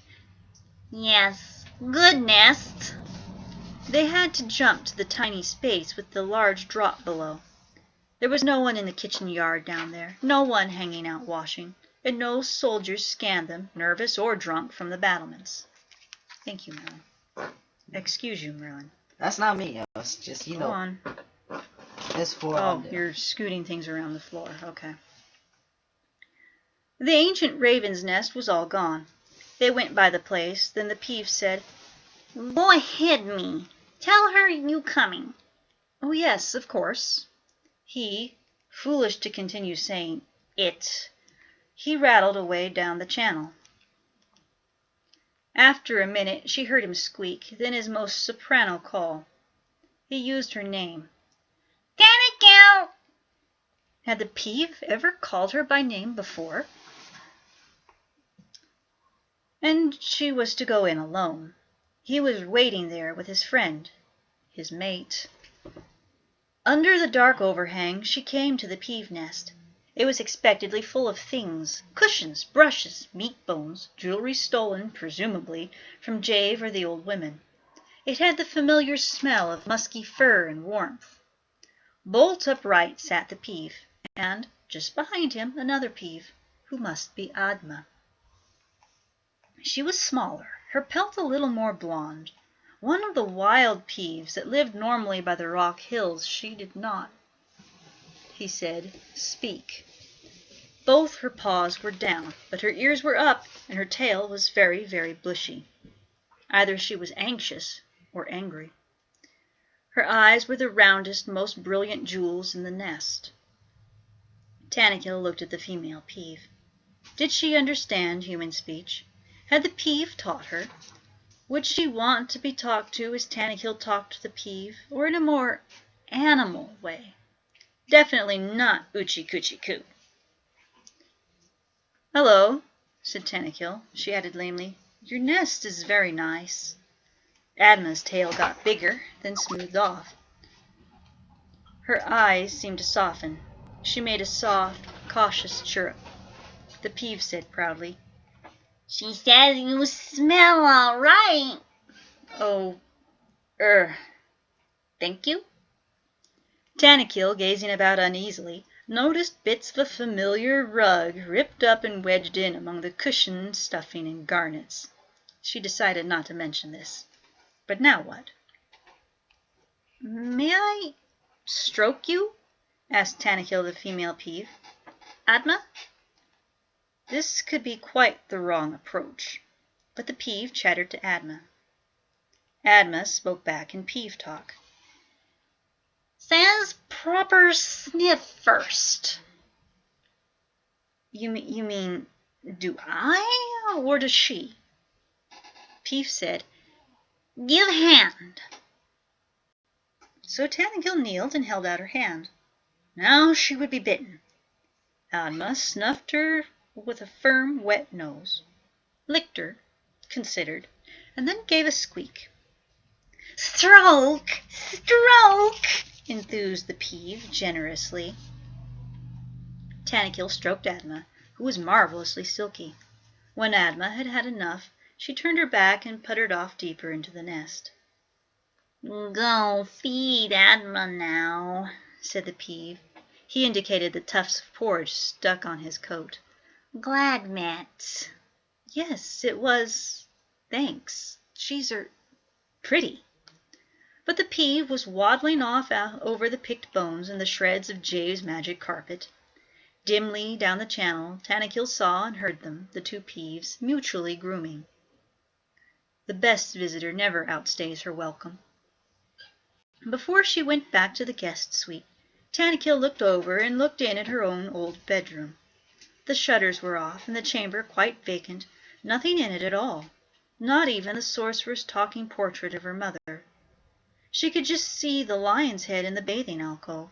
"Yes, good nest." They had to jump to the tiny space with the large drop below. There was no one in the kitchen yard down there, no one hanging out washing, and no soldiers scanned them, nervous or drunk, from the battlements. "Thank you, Merlin." "Excuse you, Merlin." That's not me. It's just, Go on. It's for. Oh, you're scooting things around the floor. Okay. The ancient raven's nest was all gone. They went by the place. Then the Peeve said, "Go ahead, me. Tell her you coming." "Oh, yes, of course." He, foolish to continue saying it, he rattled away down the channel. After a minute she heard him squeak, then his most soprano call. He used her name. "Tanith." Had the Peeve ever called her by name before? And she was to go in alone. He was waiting there with his friend, his mate. Under the dark overhang she came to the Peeve nest. It was expectedly full of things, cushions, brushes, meat bones, jewelry stolen, presumably, from Jave or the old women. It had the familiar smell of musky fur and warmth. Bolt upright sat the Peeve, and, just behind him, another Peeve, who must be Adma. She was smaller, her pelt a little more blonde. One of the wild Peeves that lived normally by the rock hills, she did not, he said, speak. Both her paws were down, but her ears were up, and her tail was very, very bushy. Either she was anxious or angry. Her eyes were the roundest, most brilliant jewels in the nest. Tanith looked at the female Peeve. Did she understand human speech? Had the Peeve taught her? Would she want to be talked to as Tanith talked to the Peeve, or in a more animal way? Definitely not Uchi Coochie Coo. "Hello," said Tanith. She added lamely, Your nest is very nice. Adma's tail got bigger, then smoothed off. Her eyes seemed to soften. She made a soft, cautious chirrup. The Peeve said proudly, She says you smell all right. Oh, thank you. Tanith, gazing about uneasily, noticed bits of a familiar rug ripped up and wedged in among the cushion, stuffing, and garnets. She decided not to mention this. But now what? May I stroke you? Asked Tanith the female Peeve. Adma? This could be quite the wrong approach. But the Peeve chattered to Adma. Adma spoke back in Peeve talk. Says proper sniff first. You mean, do I, or does she? Peeve said, Give hand. So Tanith kneeled and held out her hand. Now she would be bitten. Adma snuffed her with a firm, wet nose, licked her, considered, and then gave a squeak. Stroke! Stroke! Enthused the Peeve generously. Tanith stroked Adma, who was marvelously silky. When Adma had had enough, she turned her back and puttered off deeper into the nest. Go feed Adma now, said the Peeve. He indicated the tufts of porridge stuck on his coat. Glad met. Yes, it was. Thanks. She's pretty. But the Peeve was waddling off over the picked bones and the shreds of Jave's magic carpet. Dimly down the channel, Tanith saw and heard them, the two Peeves, mutually grooming. The best visitor never outstays her welcome. Before she went back to the guest suite, Tanith looked over and looked in at her own old bedroom. The shutters were off, and the chamber quite vacant, nothing in it at all, not even the sorcerer's talking portrait of her mother. She could just see the lion's head in the bathing alcove.